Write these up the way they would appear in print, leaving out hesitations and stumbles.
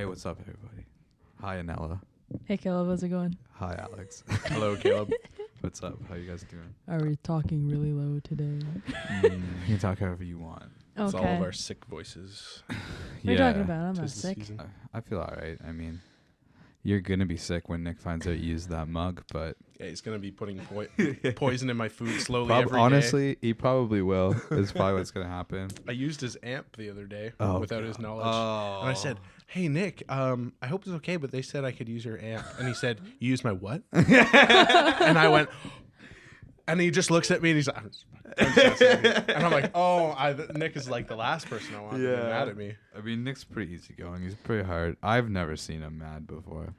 what's up, everybody? Hi, Anela. Hey, Caleb, how's it going? Hi, Alex. Hello, Caleb. What's up? How you guys doing? Are we talking really low today? You can talk however you want. It's Okay. all of our sick voices. What are you talking about? I'm not Tis the sick. season. I feel all right. I mean, you're going to be sick when Nick finds out you used that mug, but... Yeah, he's going to be putting poison in my food slowly every day. Honestly, he probably will. Is probably what's going to happen. I used his amp the other day without his knowledge. Oh. And I said, hey, Nick, I hope it's okay, but they said I could use your amp. And he said, you use my what? And I went... And he just looks at me and he's like, I'm just and I'm like, Nick is like the last person I want to be mad at me. I mean, Nick's pretty easygoing. He's pretty hard. I've never seen him mad before.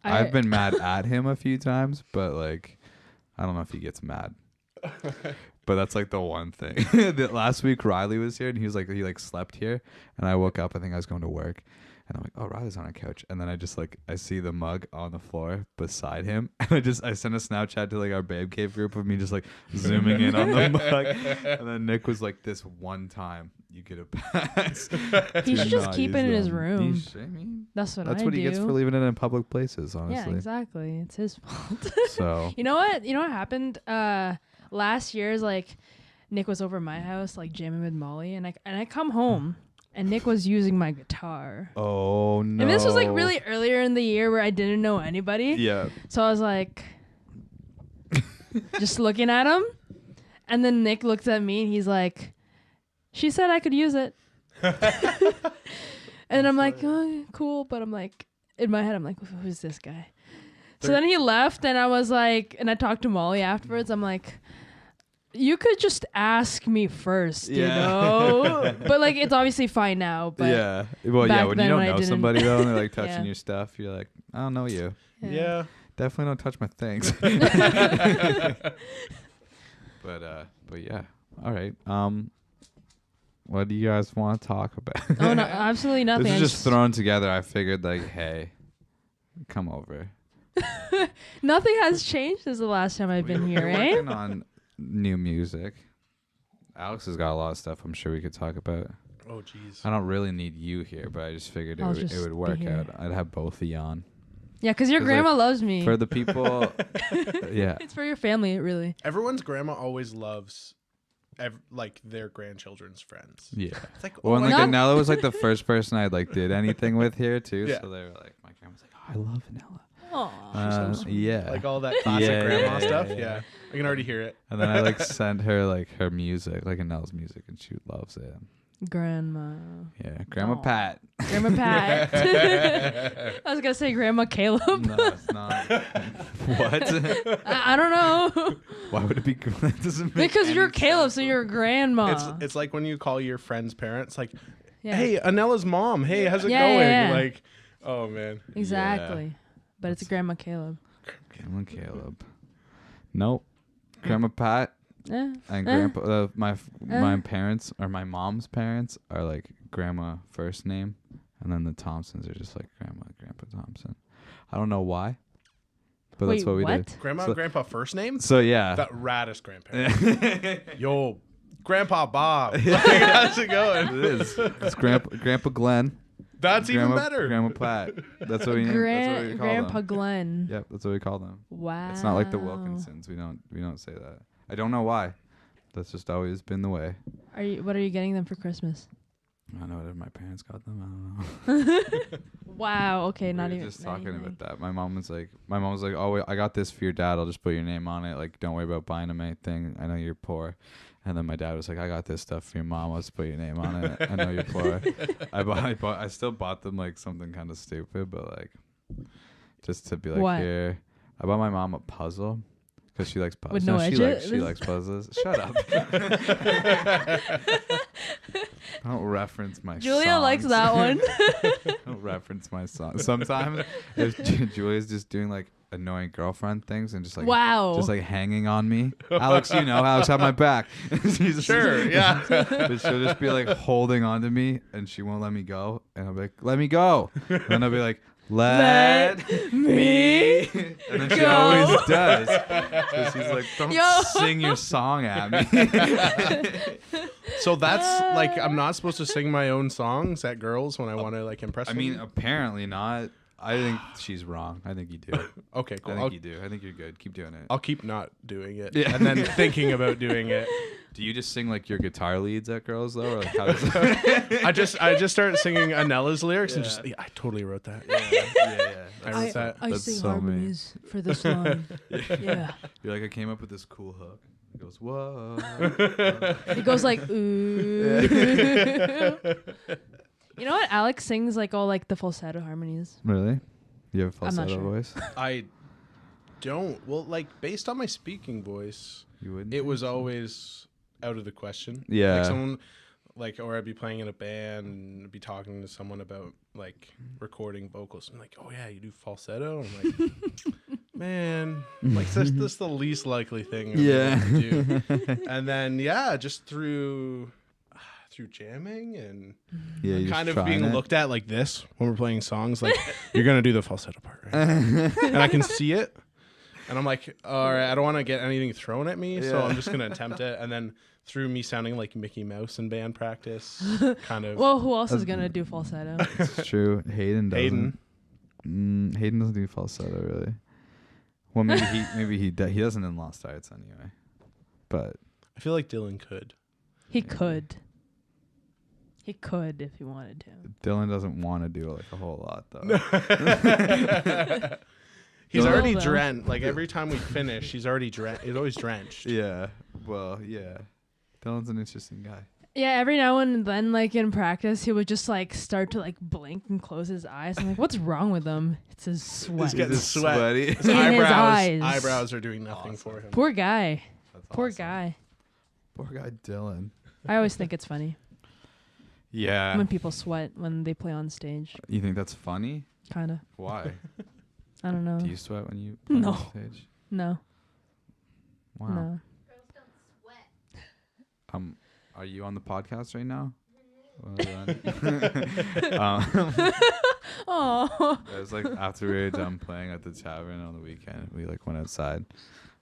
I've been mad at him a few times, but like, I don't know if he gets mad. But that's like the one thing. Last week, Riley was here and he slept here. And I woke up, I think I was going to work. And I'm like, oh, Riley's on a couch. And then I see the mug on the floor beside him. And I sent a Snapchat to like our Bandcamp group of me just like zooming in on the mug. And then Nick was like, this one time you get a pass. He should just keep it in his room. That's what he gets for leaving it in public places, honestly. Yeah, exactly. It's his fault. So You know what happened? Last year's like Nick was over at my house like jamming with Molly and I come home. And Nick was using my guitar. Oh, no. And this was like really earlier in the year where I didn't know anybody. Yeah. So I was like, just looking at him. And then Nick looks at me and he's like, she said I could use it. And I'm like, oh, cool. But I'm like, in my head, I'm like, who's this guy? So then he left and I was like, and I talked to Molly afterwards. I'm like, you could just ask me first, you know? But, like, it's obviously fine now. But yeah. Well, yeah, when you don't know somebody, though, and they're, like, touching Yeah. your stuff, you're like, I don't know you. Yeah. Definitely don't touch my things. But yeah. All right. What do you guys want to talk about? Oh, no, absolutely nothing. This is just thrown together. I figured, like, hey, come over. Nothing has changed since the last time I've been here, We're eh? working on new music. Alex has got a lot of stuff I'm sure we could talk about. Oh, jeez. I don't really need you here, but I just figured I'll it just would be work here. out. I'd have both of you on. Yeah, because your grandma loves me. For the people, yeah. It's for your family, really. Everyone's grandma always loves like their grandchildren's friends. Yeah. It's like, Well, and my like God. Anela was like the first person I like did anything with here too. Yeah. So they were like, my grandma's like, oh, I love Anela. Aww. Yeah. Like all that classic Yeah, grandma yeah, stuff. yeah. Yeah. I can already hear it. And then I like sent her like her music, like Anela's music, and she loves it. Grandma. Yeah, Grandma Aw. Pat. Grandma Pat. I was going to say Grandma Caleb. No, it's not. What? I don't know. Why would it be? That doesn't make Because any you're Caleb, sense. so you're a grandma. It's like when you call your friend's parents, like, Yeah. hey, Anela's mom. Hey, how's it Yeah, going? yeah, yeah. Like, oh, man. Exactly. But it's Grandma Caleb. Grandma Caleb. Nope. Grandma Pat and Grandpa. My parents or my mom's parents are like Grandma first name, and then the Thompsons are just like Grandma and Grandpa Thompson. I don't know why, but Wait, that's what we did. Grandma and grandpa first name? So yeah. That raddest grandparent. Yo, Grandpa Bob. Like, how's it going? It is. It's Grandpa Glenn. That's even better. Grandma Pat. That's what we call Grandpa them. Glenn. Yep, that's what we call them. Wow. It's not like the Wilkinsons. We don't say that. I don't know why. That's just always been the way. What are you getting them for Christmas? I don't know what my parents got them. I don't know. Wow. Okay, not We even. were just talking anything. about that. My mom was like, oh, wait, I got this for your dad. I'll just put your name on it. Like, don't worry about buying him anything. I know you're poor. And then my dad was like, I got this stuff for your mom. I'll just put your name on it. I know you're poor. I still bought them like something kind of stupid, but like just to be like, What? here. I bought my mom a puzzle. Because she likes puzzles. With no edges? She likes puzzles. Shut up. Don't reference my Julia songs. likes that one. Don't reference my song. Sometimes if Julia's just doing like annoying girlfriend things and just like just like hanging on me. Alex, Alex have my back. Sure, yeah. But she'll just be like holding on to me and she won't let me go. And I'll be like, let me go. And then I'll be like, let me. And then she always does. So she's like, don't sing your song at me. So that's like I'm not supposed to sing my own songs at girls when I want to like impress them? I mean, apparently not. I think she's wrong. I think you do. Okay, cool. I think you do. I think you're good. Keep doing it. I'll keep not doing it Yeah. and then thinking about doing it. Do you just sing like your guitar leads at girls though, or like how does that? I just started singing Anela's lyrics and just I totally wrote that. Yeah. I wrote that. I That's sing so mean. harmonies for this line. Yeah. You're like, I came up with this cool hook. It goes, whoa. It goes like, ooh. You know what? Alex sings like all like the falsetto harmonies. Really? You have a I'm not falsetto sure. voice? I don't. Well, like based on my speaking voice, You wouldn't? it was always out of the question. Yeah. Like someone, like, or I'd be playing in a band and be talking to someone about like recording vocals. I'm like, oh yeah, you do falsetto. And I'm like, man, like this is the least likely thing. I'd be able to do. And then just through jamming and Yeah, you're kind just of being trying it. looked at like this when we're playing songs, like you're gonna do the falsetto part, right? And I can see it, and I'm like, all right, I don't want to get anything thrown at me, so Yeah. I'm just gonna attempt it. And then through me sounding like Mickey Mouse in band practice, kind of. Well, who else is gonna do falsetto? It's true. Hayden doesn't. Hayden doesn't do falsetto really. Well, maybe he doesn't in Lost Arts anyway. But I feel like Dylan could. He could. He could if he wanted to. Dylan doesn't want to do like a whole lot though. He's He will, already though. drenched. Like every time we finish, he's already drenched. He's always drenched. Yeah. Well, yeah. Dylan's an interesting guy. Yeah, every now and then, like in practice, he would just like start to like blink and close his eyes. I'm like, what's wrong with him? It's his sweat. He's getting Just sweat. sweaty. His In his eyes. eyebrows are doing nothing for him. Poor guy. That's Poor awesome. guy. Poor guy Dylan. I always think it's funny Yeah. when people sweat when they play on stage. You think that's funny? Kind of. Why? I don't know. Do you sweat when you play No. on stage? No. Wow. No. Are you on the podcast right now? Well done. Oh. It was like after we were done playing at the tavern on the weekend, we like went outside,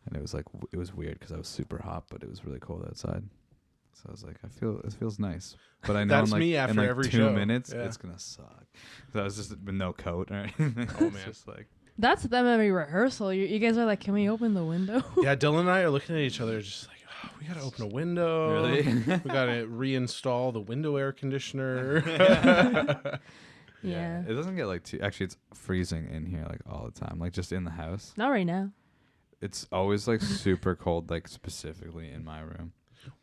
and it was like it was weird because I was super hot, but it was really cold outside. So I was like, it feels nice, but I know That's in like, me after in like every 2 show. minutes Yeah. it's gonna suck. So I was just with no coat or anything. Oh, It's man. just like That's them every rehearsal. You guys are like, can we open the window? Yeah, Dylan and I are looking at each other just like, oh, we gotta open a window. Really? We gotta reinstall the window air conditioner. Yeah. It doesn't get like too. Actually, it's freezing in here like all the time. Like just in the house, Not right now. it's always like super cold. Like specifically in my room.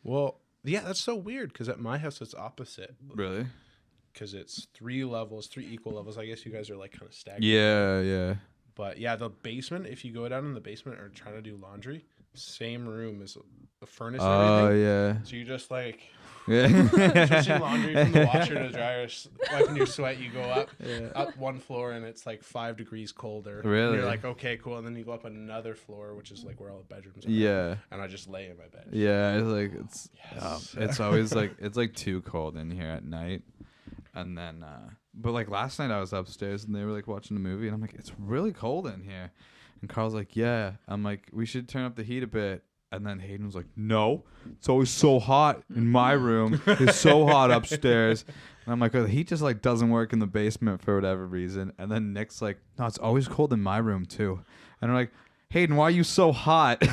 Well, yeah, that's so weird because at my house it's opposite. Really? Because it's 3 levels, 3 equal levels. I guess you guys are like kind of staggered. Yeah. But yeah, the basement, if you go down in the basement or trying to do laundry, same room as the furnace and Oh everything. yeah. So you just like Yeah. switching laundry from the washer to the dryer, wiping your sweat. You go up one floor and it's like 5 degrees colder. And Really? you're like, okay, cool. And then you go up another floor, which is like where all the bedrooms are. Yeah. And I just lay in my bed. Yeah. It's like Yes. it's always like it's like too cold in here at night, and then but like last night I was upstairs and they were like watching a movie and I'm like, it's really cold in here, and Carl's like, yeah. I'm like, we should turn up the heat a bit. And then Hayden was like, no, it's always so hot in my room. It's so hot upstairs. And I'm like, oh, the heat just like doesn't work in the basement for whatever reason. And then Nick's like, no, it's always cold in my room too. And I'm like, Hayden, why are you so hot?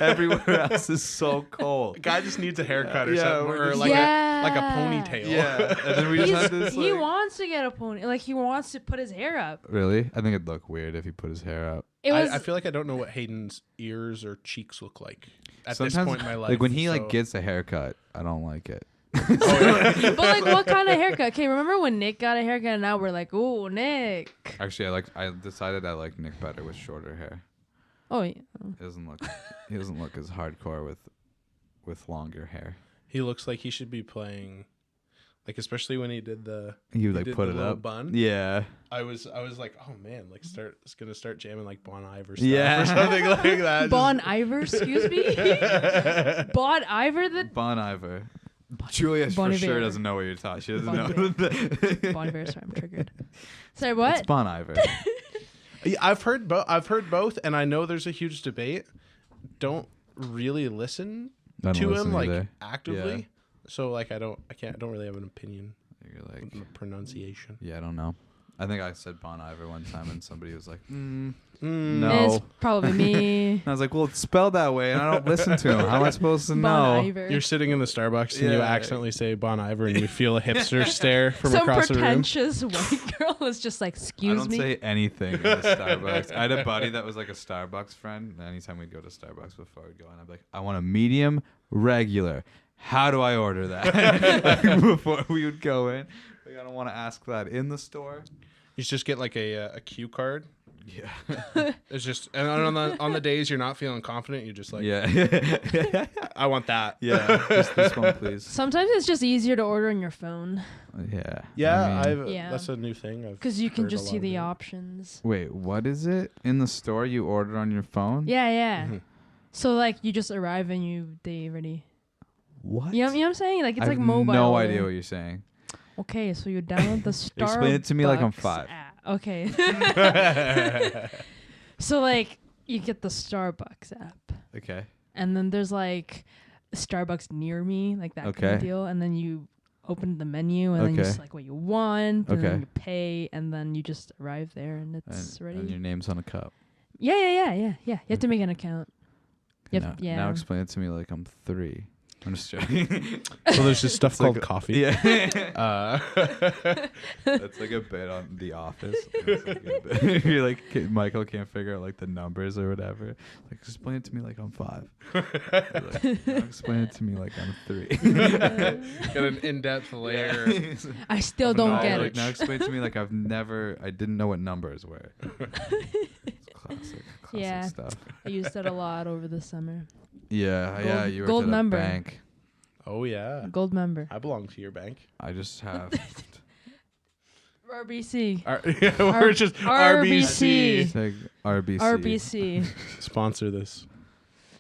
Everywhere else is so cold. Guy just needs a haircut or Yeah, something, we're or just- like Yeah. a ponytail. Yeah. And then we just had this He like, wants to get a pony. Like he wants to put his hair up. really? I think it'd look weird if he put his hair up. It was I feel like I don't know what Hayden's ears or cheeks look like at this Sometimes, point in my life. like when he so- like gets a haircut, I don't like it. but like what kind of haircut? Okay, remember when Nick got a haircut and now we're like, ooh, Nick. Actually, I decided I like Nick better with shorter hair. Oh yeah. He doesn't look as hardcore with longer hair. he looks like he should be playing, like especially when he did the. He would he like did put the it little up. bun. Yeah. I was like, oh man, like it's gonna start jamming like Bon Iver stuff Yeah. or something like that. Bon Iver, excuse me. Bon Iver, the Bon Iver. Julia Bon for sure Iver. doesn't know what you're talking. She doesn't Bon know. Bon Iver. Sorry, I'm triggered. Sorry, what? It's Bon Iver. Yeah, I've heard both, and I know there's a huge debate. Don't really listen I don't to listen him like either. actively. So like I don't really have an opinion. You're like on the pronunciation. Yeah, I don't know. I think I said Bon Iver one time, and somebody was like, It's "No." probably me. And I was like, "Well, it's spelled that way, and I don't listen to him. How am I supposed to Bon know?" Iver. You're sitting in the Starbucks and you Yeah. accidentally say Bon Iver, and you feel a hipster stare from Some across the room. pretentious white girl is just like, I excuse don't me. say anything in the Starbucks. I had a buddy that was like a Starbucks friend. And anytime we'd go to Starbucks before we'd go in, I'd be like, "I want a medium regular. How do I order that?" Like, before we would go in. Like, I don't want to ask that in the store. You should just get like a cue card. Yeah. It's just and on the days you're not feeling confident, you're just like, Yeah. I want that. Yeah. Just this one, please. Sometimes it's just easier to order on your phone Yeah. Yeah, I mean- Yeah. that's a new thing. because you can heard a just lot see of the it. options. Wait, what is it in the store you order on your phone? Yeah, yeah. Mhm. So like you just arrive and they already. What? You know what I'm saying? Like it's I like have mobile. no idea what you're saying. Okay, so you download the Starbucks. Explain it to me like I'm 5. app. Okay. So like you get the Starbucks app, Okay. and then there's like Starbucks near me, like that kind Okay. of deal, and then you open the menu and then you Okay. select what you want, and Okay. then you pay, and then you just arrive there and it's ready. And your name's on a cup. Yeah. You have to make an account. You have- Now explain it to me like I'm 3. I'm just joking. So there's just stuff It's like called coffee. Yeah. That's like a bit on The Office. It's like a bit. You're like, Michael can't figure out like the numbers or whatever. Like, explain it to me like I'm 5. Like, now explain it to me like I'm 3. Got an in-depth layer. I still don't get like, it. now explain to me like I didn't know what numbers were. It's classic Yeah. stuff. I used that a lot over the summer. Yeah, you worked gold at a member. bank. Oh yeah, Gold member. I belong to your bank. I just have RBC. We're just RBC. RBC. like RBC. RBC. Sponsor this.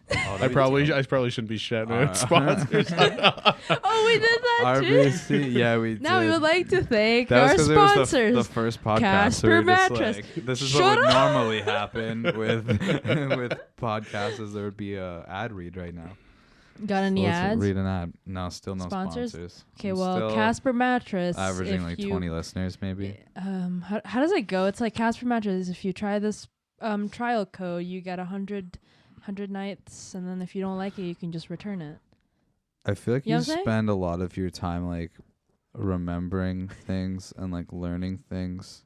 Oh, I probably shouldn't be shouting out sponsors. Oh, we did that too. RBC. Yeah, we Now we did. would like to thank That was our 'cause it was sponsors. the first podcast. Casper so we just Mattress. like, this is Shut what would up. normally happen with with podcasts. Is there would be a ad read right now. Got any So let's ads? read an ad. No, still no Sponsors? sponsors. Okay, I'm well, still Casper Mattress. averaging if like you, 20 listeners, maybe. How does it go? It's like Casper Mattress. If you try this trial code, you get 100 nights, and then if you don't like it, you can just return it. I feel like You know you what I'm saying? spend a lot of your time like remembering things and like learning things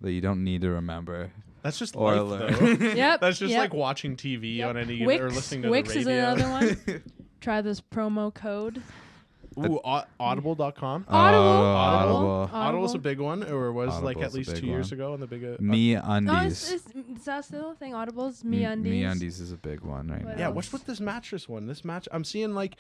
that you don't need to remember. That's just Or life, learn. though. Yep. That's just yep. like watching TV Yep. on any Wix, or listening to Wix the is radio. another one. Try this promo code. Ooh, audible.com. Audible. Audible's a big one, or was like at Audible's a least big 2 years one. ago on the big. Me No, undies. is that still a thing? Audible's Me Undies. Me undies is a big one right What now. Yeah, else? what's with this mattress one? This I'm seeing like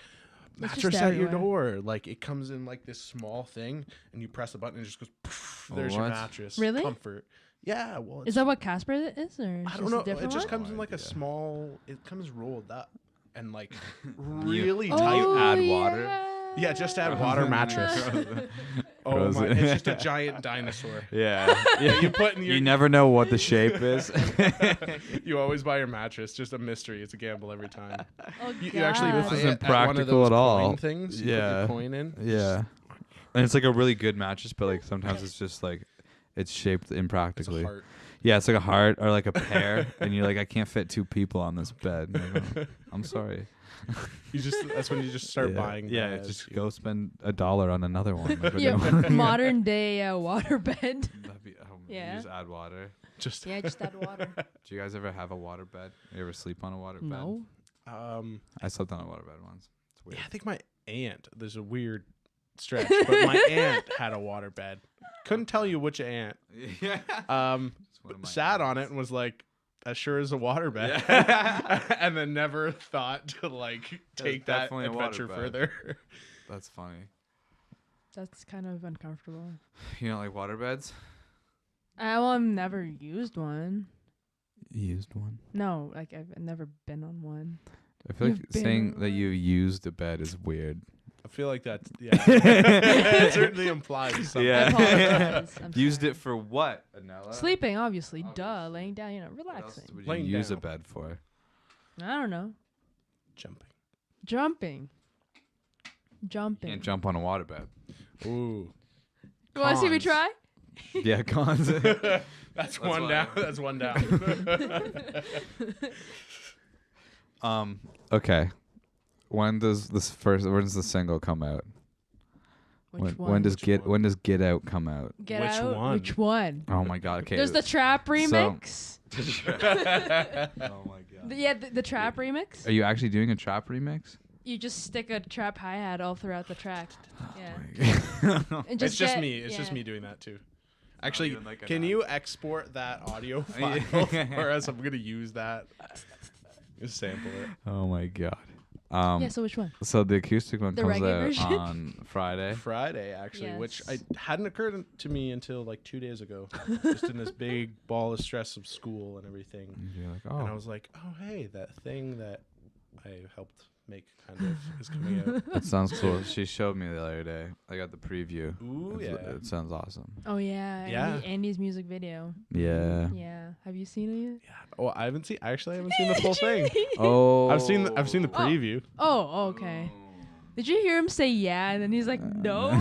It's mattress just at your everywhere. door. Like it comes in like this small thing, and you press a button, and it just goes. Poof, there's your What? mattress. Really? Comfort. Yeah. Well, Is that what Casper is, or I just don't know. A different It just one? comes in like a idea. small. It comes rolled up and like really tight. Oh, add water? Yeah, just add water mattress. Oh Gross. my! It's just a giant dinosaur. Yeah. You put in your. You never know what the shape is. You always buy your mattress. Just a mystery. It's a gamble every time. Oh, You actually God. This buy isn't it at one of practical those at all. coin things. You put Yeah. your coin in. Yeah. And it's like a really good mattress, but like sometimes it's just like it's shaped It's impractically. a heart. Yeah, it's like a heart or like a pear, and you're like, I can't fit 2 people on this bed. And I go, I'm sorry. That's when you just start yeah. buying. Yeah, beds. just go spend $1 on another one. Like we're Yeah, doing. modern day water bed. That'd be, Yeah. You just add water. Just Yeah, just add water. Do you guys ever have a water bed? You ever sleep on a water bed? No. I slept on a water bed once. It's weird. Yeah, I think my aunt. There's a weird stretch, but my aunt had a water bed. Couldn't tell you which aunt. Yeah. It's one of my Sat on it aunts. and was like, "As sure as a water bed," Yeah. and then never thought to like take that definitely a water adventure bed. further. That's funny. That's kind of uncomfortable. You don't like water beds? I've never used one. Used one. No, like I've never been on one. I feel like You've been saying on that you used a bed is weird. I feel like that's it certainly implies something. Yeah. I apologize. I'm Used sorry. it for what, Anela? Sleeping, obviously. Obviously. Duh. Laying down, What else relaxing. would you Laying use down. a bed for? I don't know. Jumping. Jumping. Jumping. Can't jump on a waterbed. Ooh. You want to see me Cons. try? Yeah, cons. That's one down. That's one down. Okay. When does the single come out? Which one? When does Get Out come out? Get Which Out? one? Which one? Oh my god. Okay. There's the Trap remix. Oh my god. Yeah, the Trap remix. Are you actually doing a trap remix? You just stick a trap hi-hat all throughout the track. Yeah. And It's just get- me. It's just yeah. me doing that too. Actually, even like can an you export that audio file for us? I'm gonna use that. Just sample it. Oh my god. Yeah, so which one? So the acoustic one The comes reggae out version? on Friday. Friday, actually, which Yes. hadn't occurred to me until like 2 days ago. Just in this big ball of stress of school and everything. And you're like, And I oh, was like, oh, hey, that thing that I helped make kind of is coming out. that sounds cool. She showed me the other day. I got the preview. Ooh, yeah. It sounds awesome. Oh yeah, Yeah. Andy's music video. Yeah. Yeah, have you seen it yet? Yeah. Oh, I haven't seen the full thing. Oh. I've seen the preview. Oh, okay. Did you hear him say yeah, and then he's like, no?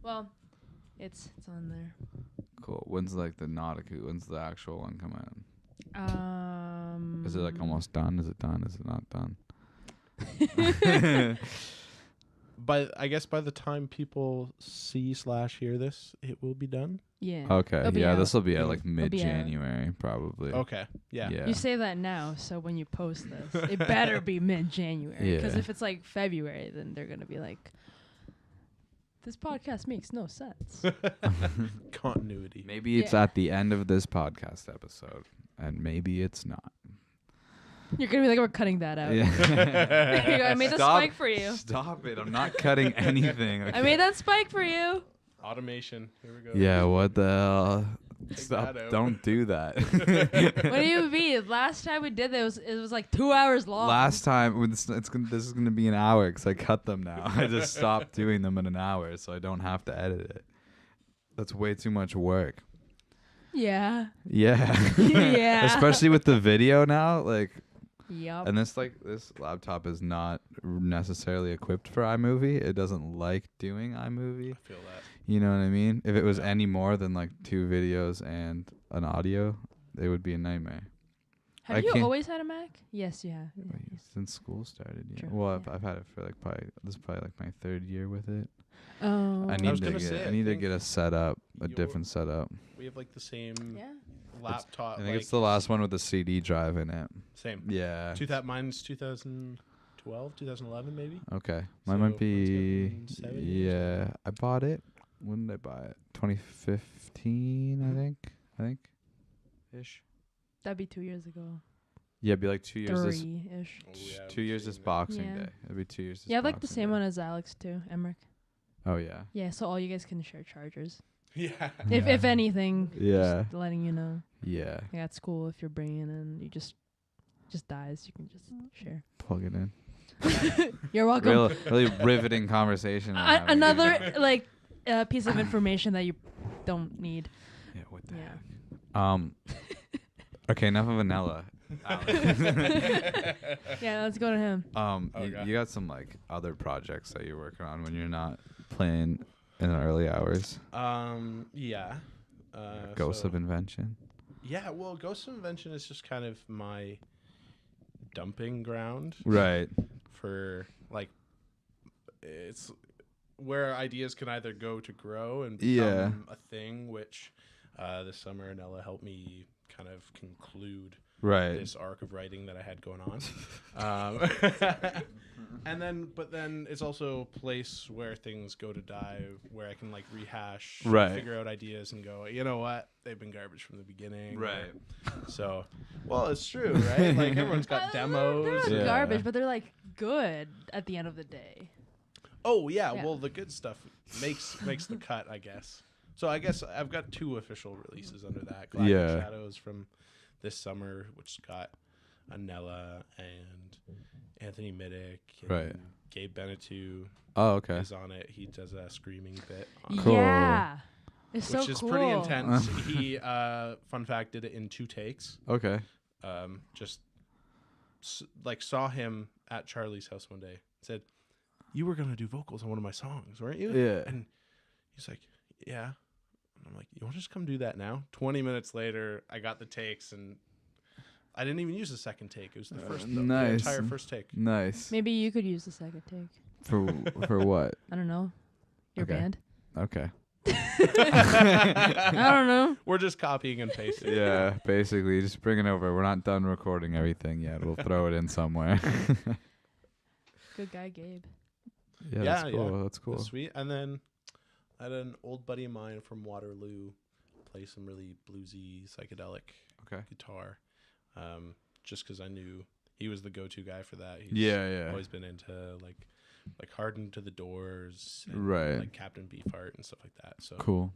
Well, it's on there. Cool. When's like the Nautica? When's the actual one come out? Is it like almost done? Is it done? Is it not done? But I guess by the time people see/hear this, it will be done. Yeah. Okay. It'll be Yeah, out. this will be at like It'll be out. mid-January probably. Okay. Yeah. Yeah. You say that now, so when you post this, it better be mid-January. Because Yeah. if it's like February, then they're gonna be like, "This podcast makes no sense." Continuity. Maybe it's Yeah. at the end of this podcast episode, and maybe it's not. You're gonna be like, "We're cutting that out." Yeah. There you go. I made the spike for you. Stop it! I'm not cutting anything. I okay? made that spike for you. Automation. Here we go. Yeah. What the hell? Stop! that out. Don't do that. What do you mean? Last time we did this, it was like 2 hours long. Last time, this is gonna be an hour because I cut them now. I just stopped doing them in an hour, so I don't have to edit it. That's way too much work. Yeah. Yeah. Yeah. Especially with the video now, like. Yup. And this laptop is not necessarily equipped for iMovie. It doesn't like doing iMovie. I feel that. You know what I mean? If it was any more than like 2 videos and an audio, it would be a nightmare. I Have you can't- always had a Mac? Yes, you have. Yeah, yes. Since school started, yeah. True, Well, yeah. I've had it for like this is probably like my 3rd year with it. Oh. I was need to gonna get say, I I need to think get a setup, a your- different setup. We have like the same Yeah. laptop. I think like, it's the last one with the CD drive in it. Same. Yeah. Mine's 2012, 2011 maybe. Okay. So Mine might mine's be 7 years yeah. I bought it. When did I buy it? 2015, I think. Ish. That'd be 2 years ago. Yeah, it'd be like 2 years this 3-ish. Oh, yeah, 2 years this same. Boxing Yeah. Day. It'd be 2 years this Yeah, I have like the Boxing same Day. one as Alex too, Emmerich. Oh yeah. Yeah, so all you guys can share chargers. Yeah. If anything, Yeah. just letting you know. Yeah. Like at school, if you're bringing in, you just dies, you can just share. Plug it in. You're welcome. Really riveting conversation. we're having. Another like piece of information that you don't need. Yeah, what the Yeah. heck? Okay, enough of Anela. Yeah, let's go to him. Okay. You got some like other projects that you're working on when you're not playing in the early hours. Yeah. Ghosts of Invention. Yeah, well, Ghosts of Invention is just kind of my dumping ground Right. for like it's where ideas can either go to grow and become Yeah. a thing, which this summer Anela helped me kind of conclude Right. this arc of writing that I had going on. But then it's also a place where things go to die, where I can like rehash, Right. figure out ideas and go, you know what? They've been garbage from the beginning. Right. So, well, it's true, right? Like everyone's got They're demos. not Yeah. garbage, but they're like good at the end of the day. Oh yeah, Yeah. well the good stuff makes the cut, I guess. So I guess I've got 2 official releases under that. Galactic Yeah. Shadows from this summer, which got Anela and Anthony Middick and Right. Gabe Benetu Oh, okay. is on it. He does a screaming bit on it, Cool. Yeah, it's so which is cool. pretty intense. He fun fact did it in 2 takes. Okay. Just like saw him at Charlie's house one day. Said, you were gonna do vocals on one of my songs, weren't you? Yeah. And he's like, yeah. And I'm like, you want to just come do that now? 20 minutes later, I got the takes, and I didn't even use the second take. It was the first, the entire first take. Nice. Maybe you could use the second take. For what? I don't know. Your Okay. band. Okay. I don't know. We're just copying and pasting. Yeah, basically, just bring it over. We're not done recording everything yet. We'll throw it in somewhere. Good guy, Gabe. Yeah, that's cool. That's cool. That's sweet. And then I had an old buddy of mine from Waterloo play some really bluesy, psychedelic guitar. Just because I knew he was the go-to guy for that. He's always been into like Hardened to the Doors, and like Captain Beefheart and stuff like that. So cool.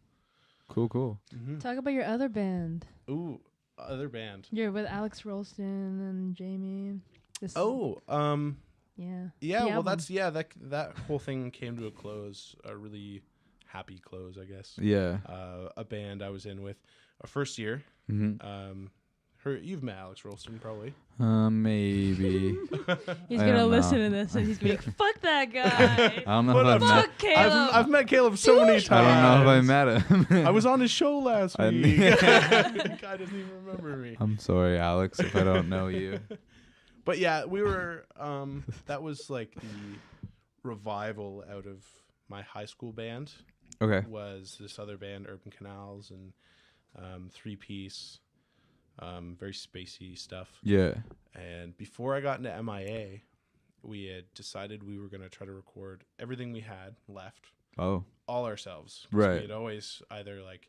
Mm-hmm. Talk about your other band. Ooh, other band. You're with Alex Rolston and Jamie. Yeah. Well, that's that whole thing came to a close, a really happy close, I guess. Yeah. A band I was in with our first year. Mm-hmm. You've met Alex Rolston probably. Maybe. He's gonna listen to this and he's gonna be like, "Fuck that guy." I don't know if I've met. Caleb. I've met Caleb so many times. I don't know if I met him. I was on his show last week. The guy doesn't even remember me. I'm sorry, Alex, if I don't know you. But yeah, we were. That was like the revival out of my high school band. Okay. Was this other band, Urban Canals, and 3-piece. Very spacey stuff. Yeah. And before I got into MIA, we had decided we were going to try to record everything we had left. Oh. All ourselves. Right. We had always either like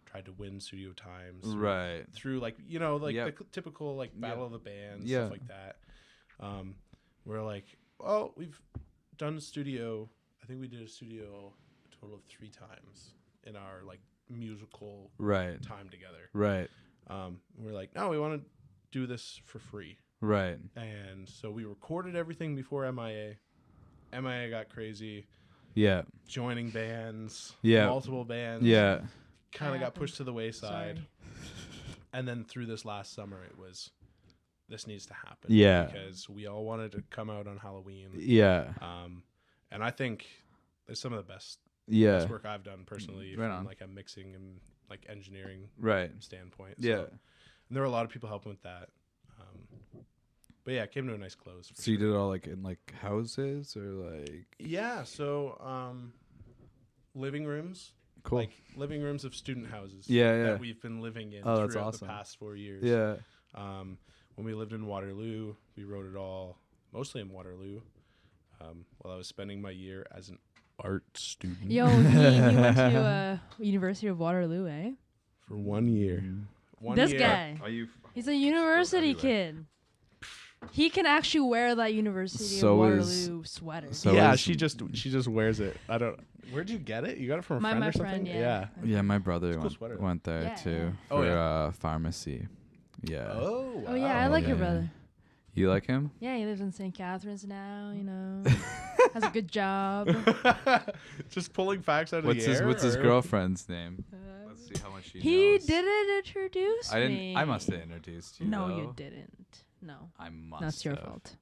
tried to win studio times. Right. Through like, the typical like Battle of the Bands, stuff like that. We're like, oh, we've done a studio. I think we did a studio a total of 3 times in our like musical time together. Right. We're like, no, we want to do this for free. Right. And so we recorded everything before MIA. MIA got crazy. Yeah. Joining bands. Yeah. Multiple bands. Yeah. Kind of got pushed to the wayside. Sorry. And then through this last summer, it was, this needs to happen. Yeah. Because we all wanted to come out on Halloween. Yeah. And I think there's some of the best work I've done personally from like a mixing and like engineering standpoint. So, and there were a lot of people helping with that. But yeah, it came to a nice close. So you did it all like in like houses or like? Yeah. So living rooms. Cool. Like living rooms of student houses. That we've been living in throughout the past 4 years. Yeah. When we lived in Waterloo, we wrote it all mostly in Waterloo. While I was spending my year as an art student. Yo, he went to University of Waterloo, eh? For 1 year. This guy. He's a university kid. He can actually wear that University of Waterloo sweater. So yeah, she just wears it. I don't. Where'd you get it? You got it from a friend or something? Yeah, my brother went there too for pharmacy. Yeah. Oh yeah, I like your brother. You like him? Yeah, he lives in St. Catharines now, has a good job. Just pulling facts out of the air. What's his girlfriend's name? Let's see how much she knows. He didn't introduce me. I must have introduced you. No, though. you didn't. No. I must. That's your fault.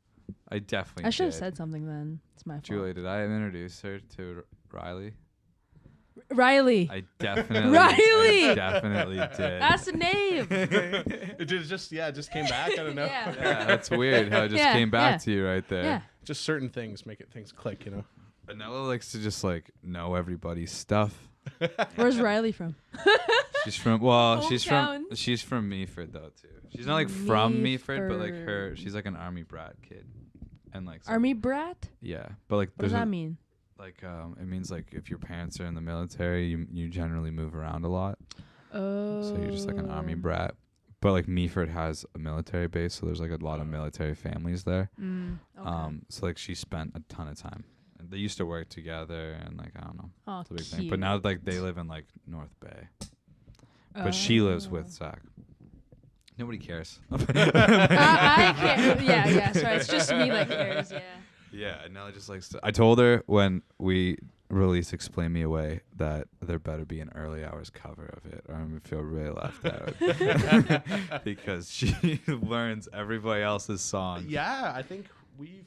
I definitely I should have said something then. It's my fault. Julie, did I introduce her to Riley? Riley. I definitely did. That's the name. It just came back. I don't know. Yeah, that's weird how it just came back to you right there. Yeah. Just certain things make things click, Anela likes to just like know everybody's stuff. Where's Riley from? She's from she's from Meaford though too. She's not like from Meaford, but like she's like an army brat kid. And like army brat? Yeah. But like what does that mean? Like it means like if your parents are in the military, you generally move around a lot. Oh. So you're just like an army brat. But like Meaford has a military base, so there's like a lot of military families there. Okay. So like she spent a ton of time. And they used to work together and like I don't know. Oh, it's a big cute. thing. But now like they live in like North Bay. But she lives with Zach. Nobody cares. I care. Yeah. Sorry, it's just me that cares. Yeah. Yeah, Nella just likes to. I told her when we released "Explain Me Away" that there better be an Early Hours cover of it, or I'm gonna feel really left out because she learns everybody else's songs. Yeah, I think we've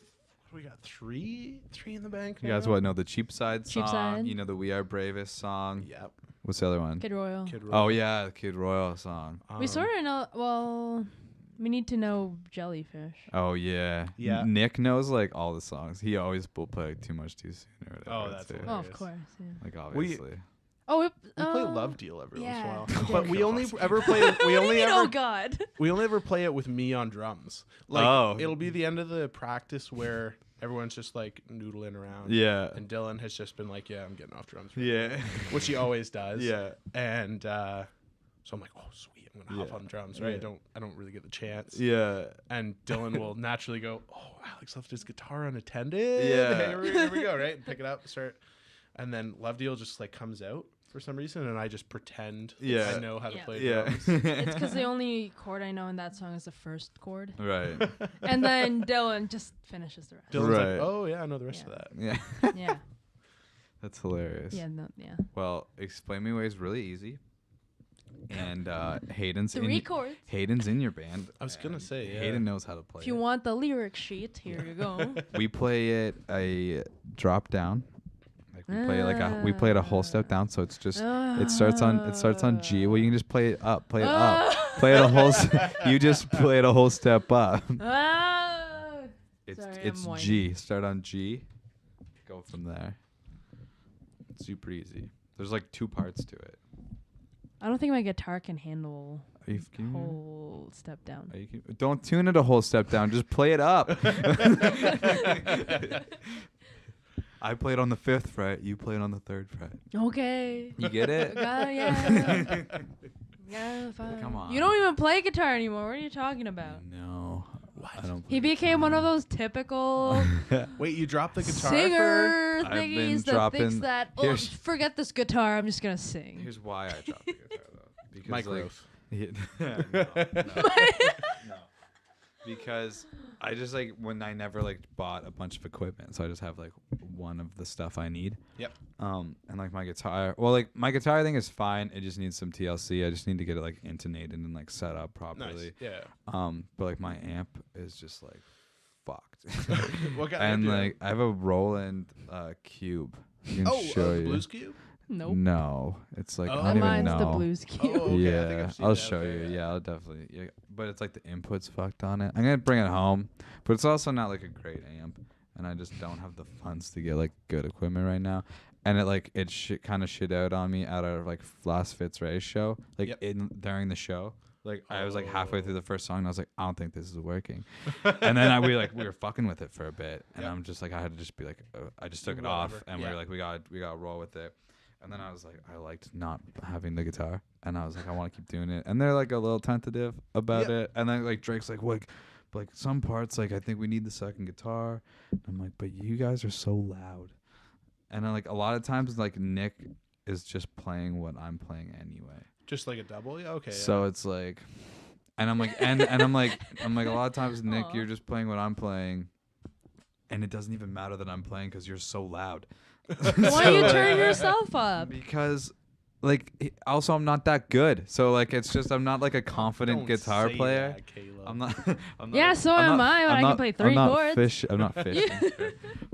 we got three in the bank. You guys know the Cheap Side Cheap song? Side. You know the We Are Bravest song? Yep. What's the other one? Kid Royal. Oh yeah, the Kid Royal song. We sort of know. Well, we need to know Jellyfish. Oh yeah. Yeah. Nick knows like all the songs. He always will play Too Much Too Soon or whatever. Oh, that's too. hilarious. Oh, of course. Yeah. Like obviously. Oh, We play Love Deal every once in a yeah. while, Yeah. but we only ever play it. We only Oh ever God. we only ever play it with me on drums. Like Oh. it'll be the end of the practice where everyone's just like noodling around. Yeah. And Dylan has just been like, "Yeah, I'm getting off drums," Yeah. which he always does. Yeah. And so I'm like, "Oh, sweet, I'm gonna hop Yeah. on drums." Right? Yeah. I don't really get the chance. Yeah. And Dylan will naturally go, "Oh, Alex left his guitar unattended. Yeah. Here we go. Right? And pick it up, start, and then Love Deal just like comes out for some reason, and I just pretend Yeah. I know how to Yeah. play Yeah. drums. It's because the only chord I know in that song is the first chord, Right. and then Dylan just finishes the rest. Dylan's Right. like, "Oh yeah, I know the rest Yeah. of that." Yeah. Yeah. That's hilarious. Yeah. No. Yeah. Well, Explain Me Away is really easy. And Hayden's Three chords. Hayden's in your band. I was gonna and say, yeah. Hayden knows how to play If you it. want the lyric sheet, here you go. We play it a drop down. Like we play it a whole step down, so it's just it starts on G. Well, you can just play it up, play it a whole. You just play it a whole step up. Sorry, It's I'm G. Start on G. Go from there. It's super easy. There's like 2 parts to it. I don't think my guitar can handle Are you kidding me? whole step down. Don't tune it a whole step down. Just play it up. I played on the 5th fret. You played on the 3rd fret. Okay. You get it? Yeah. Yeah, fine. Come on. You don't even play guitar anymore. What are you talking about? No. I don't. He became one of those typical Wait, you dropped the guitar singer I've been thingies that dropping- thinks that, oh, Here's- forget this guitar, I'm just going to sing. Here's why I dropped the guitar though. Because Mike like, Ruth. no. Because I just like when I never like bought a bunch of equipment, so I just have like one of the stuff I need. Yep. And like my guitar, well, like my guitar thing is fine. It just needs some TLC. I just need to get it like intonated and like set up properly. Nice. Yeah. But like my amp is just like fucked. What kind And of like I have a Roland Cube. I can show the you. Blues Cube? Nope. No, it's like Oh. I don't even Mine's know. the blues cube. Oh, okay. I think Yeah, I've seen I'll that. show Okay, you. Yeah, I'll definitely. Yeah, but it's like the input's fucked on it. I'm gonna bring it home, but it's also not like a great amp, and I just don't have the funds to get like good equipment right now. And it kind of shit out on me at our like last Fitz Ray show, like Yep. during the show. Like I was like halfway through the first song, and I was like, I don't think this is working. And then we were fucking with it for a bit, and Yep. I'm just like I had to just be like, I just took it off, Whatever. and we Yeah. were like we got roll with it. And then I was like, I liked not having the guitar, and I was like, I want to keep doing it. And they're like a little tentative about Yeah. it. And then like Drake's like, what? Like some parts, like I think we need the second guitar. I'm like, but you guys are so loud. And then like a lot of times, like Nick is just playing what I'm playing anyway. Just like a double? Yeah, okay. So it's like, and I'm like, and I'm like a lot of times, Nick, Aw. you're just playing what I'm playing, and it doesn't even matter that I'm playing because you're so loud. Why don't you turn yourself up? Because like also I'm not that good, so like it's just I'm not like a confident Don't guitar say player. that, Caleb. I'm not. I'm not Yeah, so I'm am not- I when I'm I can not- play I'm 3 not chords. I'm not fishing,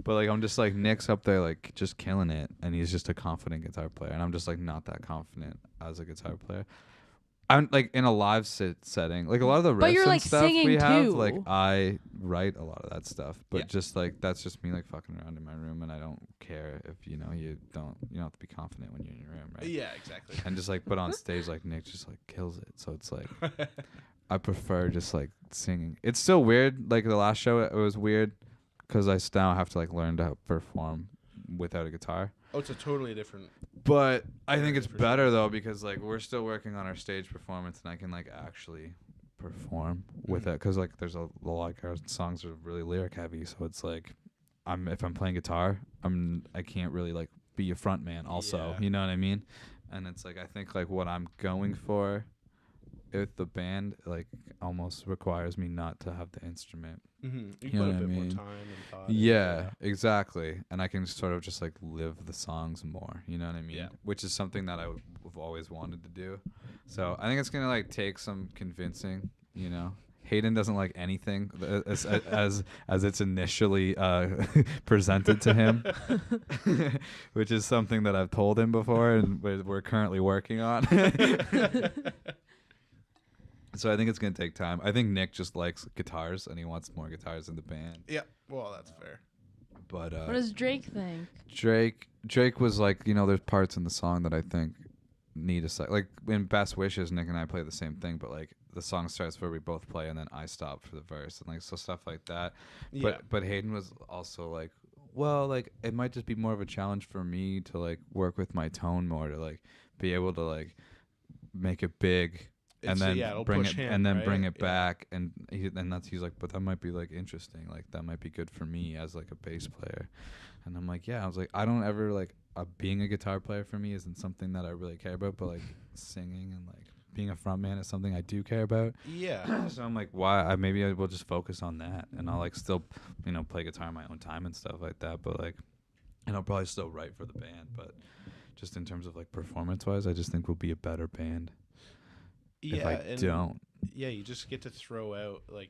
but like I'm just like Nick's up there like just killing it, and he's just a confident guitar player, and I'm just like not that confident as a guitar player. I'm like in a live setting, like a lot of the But riffs you're, and like, stuff singing we have, too. like I write a lot of that stuff, but Yeah. just like that's just me like fucking around in my room, and I don't care if you don't have to be confident when you're in your room, right? Yeah, exactly. And just like but on stage like Nick just like kills it, so it's like I prefer just like singing. It's still weird. Like the last show, it was weird because I now have to like learn to perform without a guitar. Oh, it's a totally different. But I think it's For better sure. though because like we're still working on our stage performance, and I can like actually perform with it because like there's a lot of our songs are really lyric heavy, so it's like if I'm playing guitar, I can't really like be a front man also, Yeah. you know what I mean? And it's like I think like what I'm going for with the band like almost requires me not to have the instrument. Mm-hmm. You You know put a what I bit more mean? time and thought. into Yeah, it. exactly. And I can sort of just like live the songs more, you know what I mean? Yeah. Which is something that I've always wanted to do. So I think it's gonna like take some convincing, you know. Hayden doesn't like anything as it's initially presented to him, which is something that I've told him before and we're currently working on. So I think it's gonna take time. I think Nick just likes guitars and he wants more guitars in the band. Yeah, well, that's fair. But what does Drake think? Drake was like, there's parts in the song that I think need a sec. Like in Best Wishes, Nick and I play the same thing, but like the song starts where we both play and then I stop for the verse and like so stuff like that. Yeah. But Hayden was also like, well, like it might just be more of a challenge for me to like work with my tone more to like be able to like make it big. And then bring it back, and he's like, but that might be like interesting, like that might be good for me as like a bass player, and I'm like, yeah, I was like, I don't ever like being a guitar player for me isn't something that I really care about, but like singing and like being a frontman is something I do care about. Yeah. So I'm like, why? Maybe I will just focus on that, and I'll like still, play guitar in my own time and stuff like that, but like, and I'll probably still write for the band, but just in terms of like performance wise, I just think we'll be a better band. Yeah, if I don't. Yeah, you just get to throw out like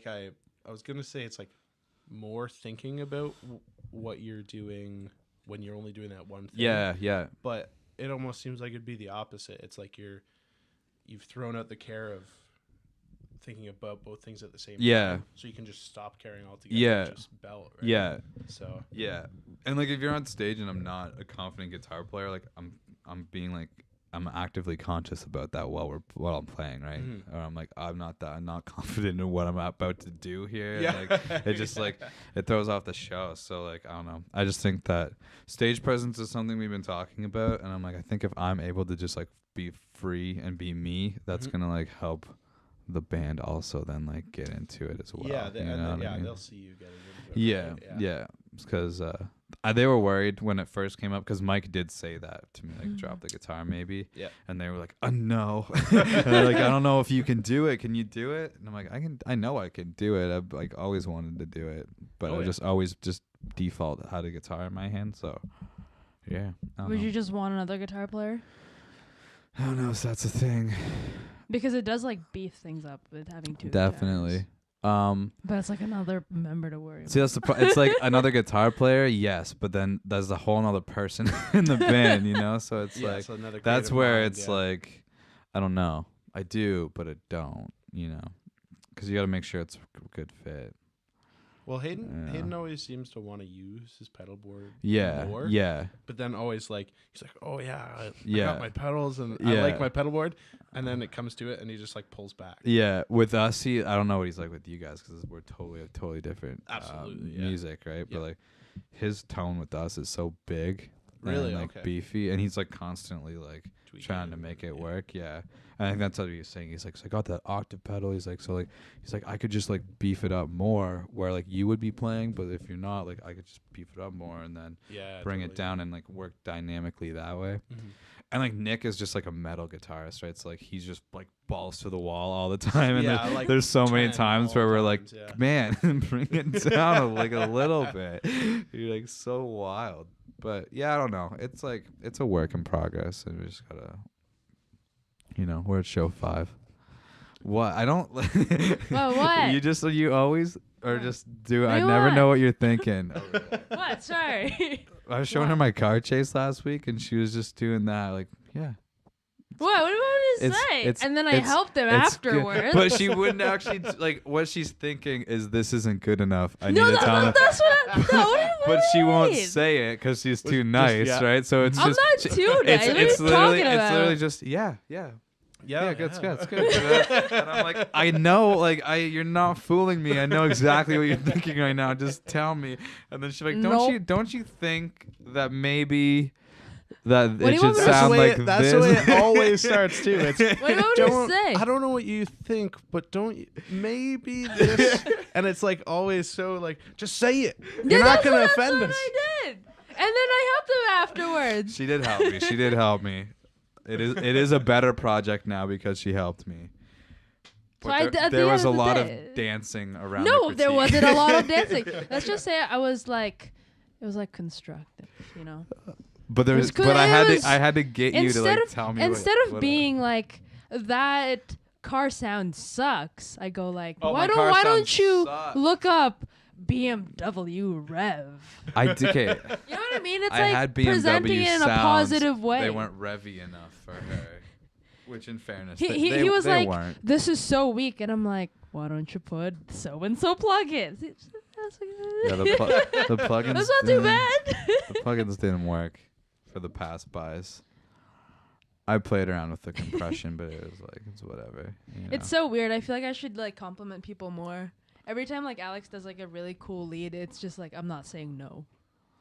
I was gonna say it's like more thinking about what you're doing when you're only doing that one thing. Yeah. But it almost seems like it'd be the opposite. It's like you've thrown out the care of thinking about both things at the same time. So you can just stop caring altogether. Yeah. And just belt. Right? Yeah. So. Yeah, and like if you're on stage and I'm not a confident guitar player, like I'm being like. I'm actively conscious about that while I'm playing, right? Mm-hmm. Or I'm like, I'm not confident in what I'm about to do here. Yeah. Like, it just like it throws off the show. So like I don't know. I just think that stage presence is something we've been talking about, and I'm like, I think if I'm able to just like be free and be me, that's gonna like help the band also then like get into it as well. Yeah, they'll see you getting into it. Yeah, yeah, because they were worried when it first came up because Mike did say that to me, like drop the guitar maybe. Yeah. And they were like, no. And they're like, I don't know if you can do it. Can you do it? And I'm like, I know I can do it. I've like always wanted to do it, but I just always just default had a guitar in my hand. So yeah. Would you just want another guitar player? I don't know if that's a thing. Because it does like beef things up with having two. Definitely. Guitars. But it's like another member to worry about. See, that's it's like another guitar player, yes, but then there's a whole other person in the band, So it's like so that's where it's like, I don't know, I do, but I don't, because you got to make sure it's a good fit. Well, Hayden always seems to want to use his pedal board more. Yeah. But then always like, he's like, oh yeah, I got my pedals and I like my pedal board. And then it comes to it and he just like pulls back. Yeah. With us, I don't know what he's like with you guys because we're totally different music, right? Yeah. But like his tone with us is so big. Really? And like beefy. And he's like constantly like trying to make it work. Yeah. I think that's what he was saying. He's like, so I got that octave pedal. He's like, I could just like beef it up more where like you would be playing, but if you're not, like I could just beef it up more and then bring it down and like work dynamically that way. Mm-hmm. And like Nick is just like a metal guitarist, right? So like he's just like balls to the wall all the time. And like there's so many times where we're like, man, bring it down like a little bit. You're like so wild. But yeah, I don't know. It's like it's a work in progress, and we just gotta. We're at show 5. What? I don't. What? You always or just do. I never know what you're thinking. What? Sorry. I was showing her my car chase last week, and she was just doing that. Like, yeah. What do you want me to say? And then I helped him afterwards. Good. But she wouldn't actually like. What she's thinking is this isn't good enough. I need to tell her. That's what. But she won't say it because she's too nice, right? So it's I'm just. I'm not too nice. It's literally just yeah. Yeah, good. And I'm like, I know, like, you're not fooling me. I know exactly what you're thinking right now. Just tell me. And then she's like, don't you think that maybe that it should sound like this? That's the way it always starts too. It's, what do you want to say? I don't know what you think, but don't you, maybe this? And it's like always so like, just say it. You're not gonna offend us. I did, and then I helped him afterwards. She did help me. It is a better project now because she helped me. But so there was a lot of dancing around. No, there wasn't a lot of dancing. Let's just say it was like constructive, But I had to get you to like tell me. Instead of being like that car sound sucks, I go like, Oh, why my car don't sound you sucks. look up BMW Rev? I did. Okay. You know what I mean? It's I like had BMW presenting it in a sounds, positive way. They weren't revvy enough for her. Which, in fairness, He was they like, weren't. this is so weak. And I'm like, why don't you put so-and-so plugins? Yeah, the plugins. That's not too bad. The plugins didn't work for the pass-bys. I played around with the compression, but it was like, it's whatever. You know? It's so weird. I feel like I should like compliment people more. Every time like Alex does like a really cool lead, it's just like, I'm not saying no.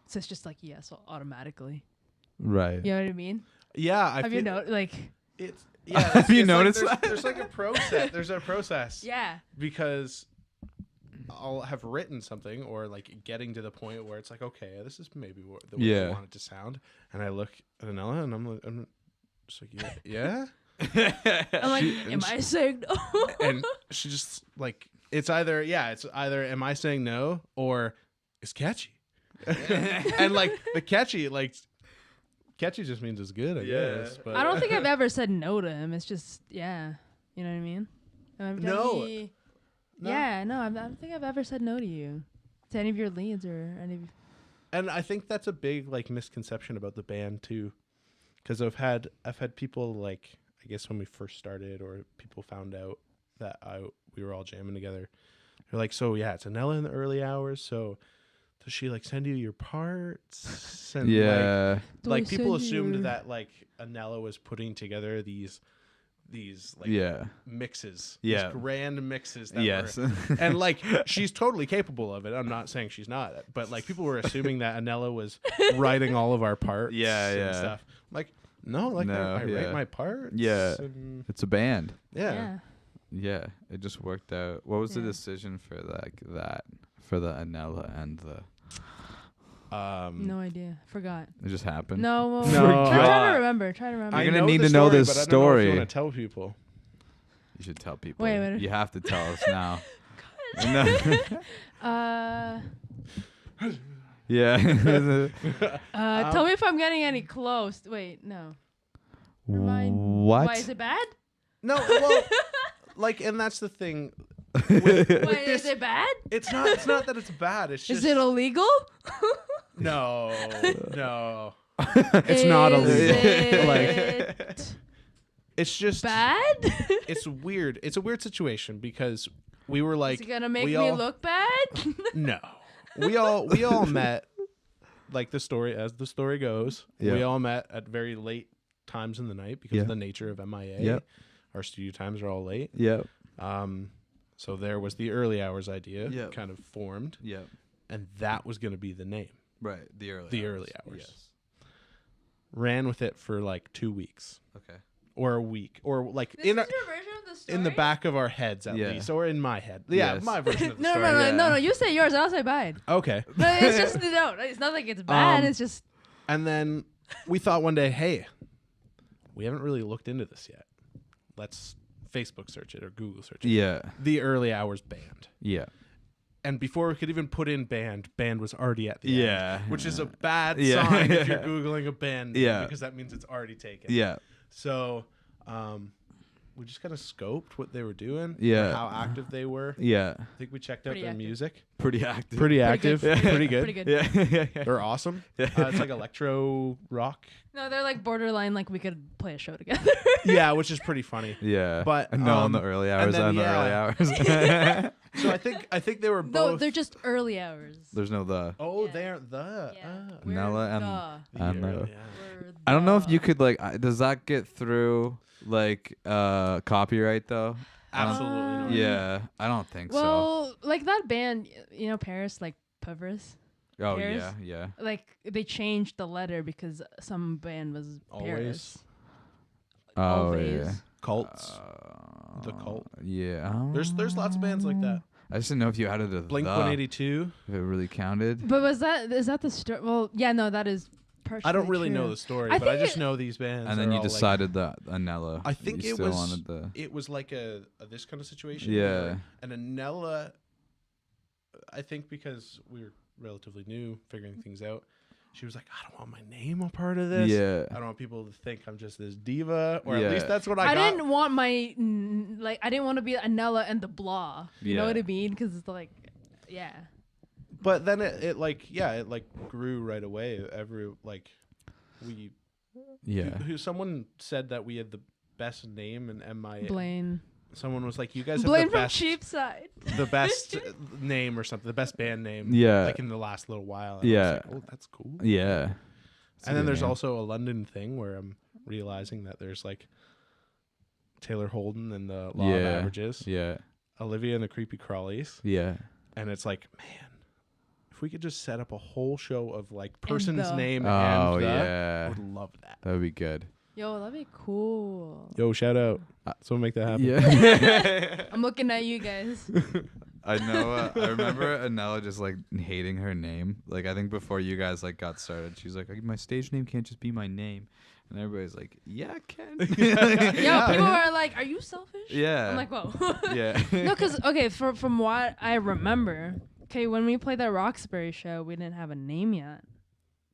So it's just like yes automatically. Right. You know what I mean? Yeah. Have you know like It's yeah. Have you it's noticed like that? there's like a process. There's a process. yeah. Because I'll have written something or like getting to the point where it's like, okay, this is maybe the way I want it to sound, and I look at Anela and I'm just like, yeah. I'm like, am I saying no? And she just like it's either am I saying no or it's catchy. And like the catchy just means it's good, I guess. But I don't think I've ever said no to him. It's just yeah. You know what I mean? No. Yeah, no, I don't think I've ever said no to you. To any of your leads or any of And I think that's a big like misconception about the band too, because I've had people like I guess when we first started or people found out that we were all jamming together. They're like, so yeah, it's Anela in the early hours. So does she like send you your parts? And Yeah. like people send you assumed your- that like Anela was putting together these like Yeah. mixes, Yeah. these grand mixes. That Yes. were, and like she's totally capable of it. I'm not saying she's not, but like people were assuming that Anela was writing all of our parts. Yeah, and yeah. stuff. Like no, like No, I yeah. write my parts. Yeah. and It's a band. yeah. Yeah. It just worked out. What was the Yeah. decision for for the Anela and the? No idea. Forgot. It just happened. No. Well, No. try to remember. Try to remember. You're I gonna know need the to know story, this but I don't know if story. you want to tell people. You should tell people. Wait. You have to tell us now. Yeah. Tell me if I'm getting any close. Wait, no. Remind- What? Why is it bad? No, well, like, and that's the thing. Wait, is it bad? It's not that it's bad. It's just Is it illegal? no. It's not illegal. It It's just bad? It's weird. It's a weird situation because we were like, Is it gonna make we me all- look bad? no. We all met like the story goes. Yeah. We all met at very late times in the night because of the nature of MIA. Yep. Our studio times are all late. Yep. So there was the early hours idea Yep. kind of formed, Yep. and that was going to be the name. Right. The early hours. Yes. Ran with it for like 2 weeks Okay. or a week or like This in is your version of the story? in the back of our heads at Yeah. least, or in my head. Yeah, Yes. my version of the No, story. no. You say yours, and I'll say mine. Okay. But it's just no. It's not like it's bad. It's just And then we thought one day, hey, we haven't really looked into this yet. Let's Facebook search it or Google search it. Yeah. The Early Hours Band. Yeah. And before we could even put in band was already at the Yeah. end. Which is a bad Yeah. sign if you're Googling a band. Yeah. Because that means it's already taken. Yeah. So we just kind of scoped what they were doing. Yeah. How active they were. Yeah. I think we checked out Pretty their active. music. Pretty active. Pretty good. active. Pretty good. pretty good. Yeah. They're awesome. It's like electro rock. No, they're like borderline. Like we could play a show together. Yeah, which is pretty funny. Yeah. But, no, on the early hours. then, On the early yeah. hours. So I think they were No, both. they're just early hours. There's no the. Oh, Yeah. they're the. We're Nella and- the- and yeah, the- yeah. we're I don't know if the- you could like. Does that get through like copyright though? Absolutely not. Yeah, I don't think Well, like that band, you know, Paris, like Paris. so. Oh Paris? yeah. Like they changed the letter because some band was Always. Paris. Oh Always. yeah. Cults. The Cult. Yeah. There's lots of bands like that. I just didn't know if you added a Blink the, 182. if it really counted. But is that the story? Well, yeah, no, that is partially I don't really true. know the story, I but I think just know these bands. And then are you all, like- decided that Anela. I think you it still was. wanted the. It was like a this kind of situation. Yeah. where- And Anela, I think because we were relatively new, figuring things out, she was like, I don't want my name a part of this. Yeah. I don't want people to think I'm just this diva, or Yeah. at least that's what I got. didn't want my I didn't want to be Anela and the blah. You know what I mean? Because it's like, yeah. But then it grew right away. Someone said that we had the best name in MIA. Blaine. Someone was like, you guys have Blaine the from best, Cheapside. the best name or something, the best band name. Yeah. Like in the last little while. And Yeah. I was like, oh, that's cool. Yeah. And then there's also a London thing where I'm realizing that there's like Taylor Holden and the Law of Averages. Yeah. Olivia and the Creepy Crawlies. Yeah. And it's like, man, if we could just set up a whole show of like person's name Oh, and yeah. I would love that. That would be good. Yo, that'd be cool. Yo, shout out. Someone make that happen. Yeah. I'm looking at you guys. I know. I remember Anela just like hating her name. Like I think before you guys like got started, she's like, my stage name can't just be my name. And everybody's like, yeah, it can. Yo, people are like, are you selfish? Yeah. I'm like, whoa. Yeah. No, because, okay, from what I remember, okay, when we played that Roxbury show, we didn't have a name yet.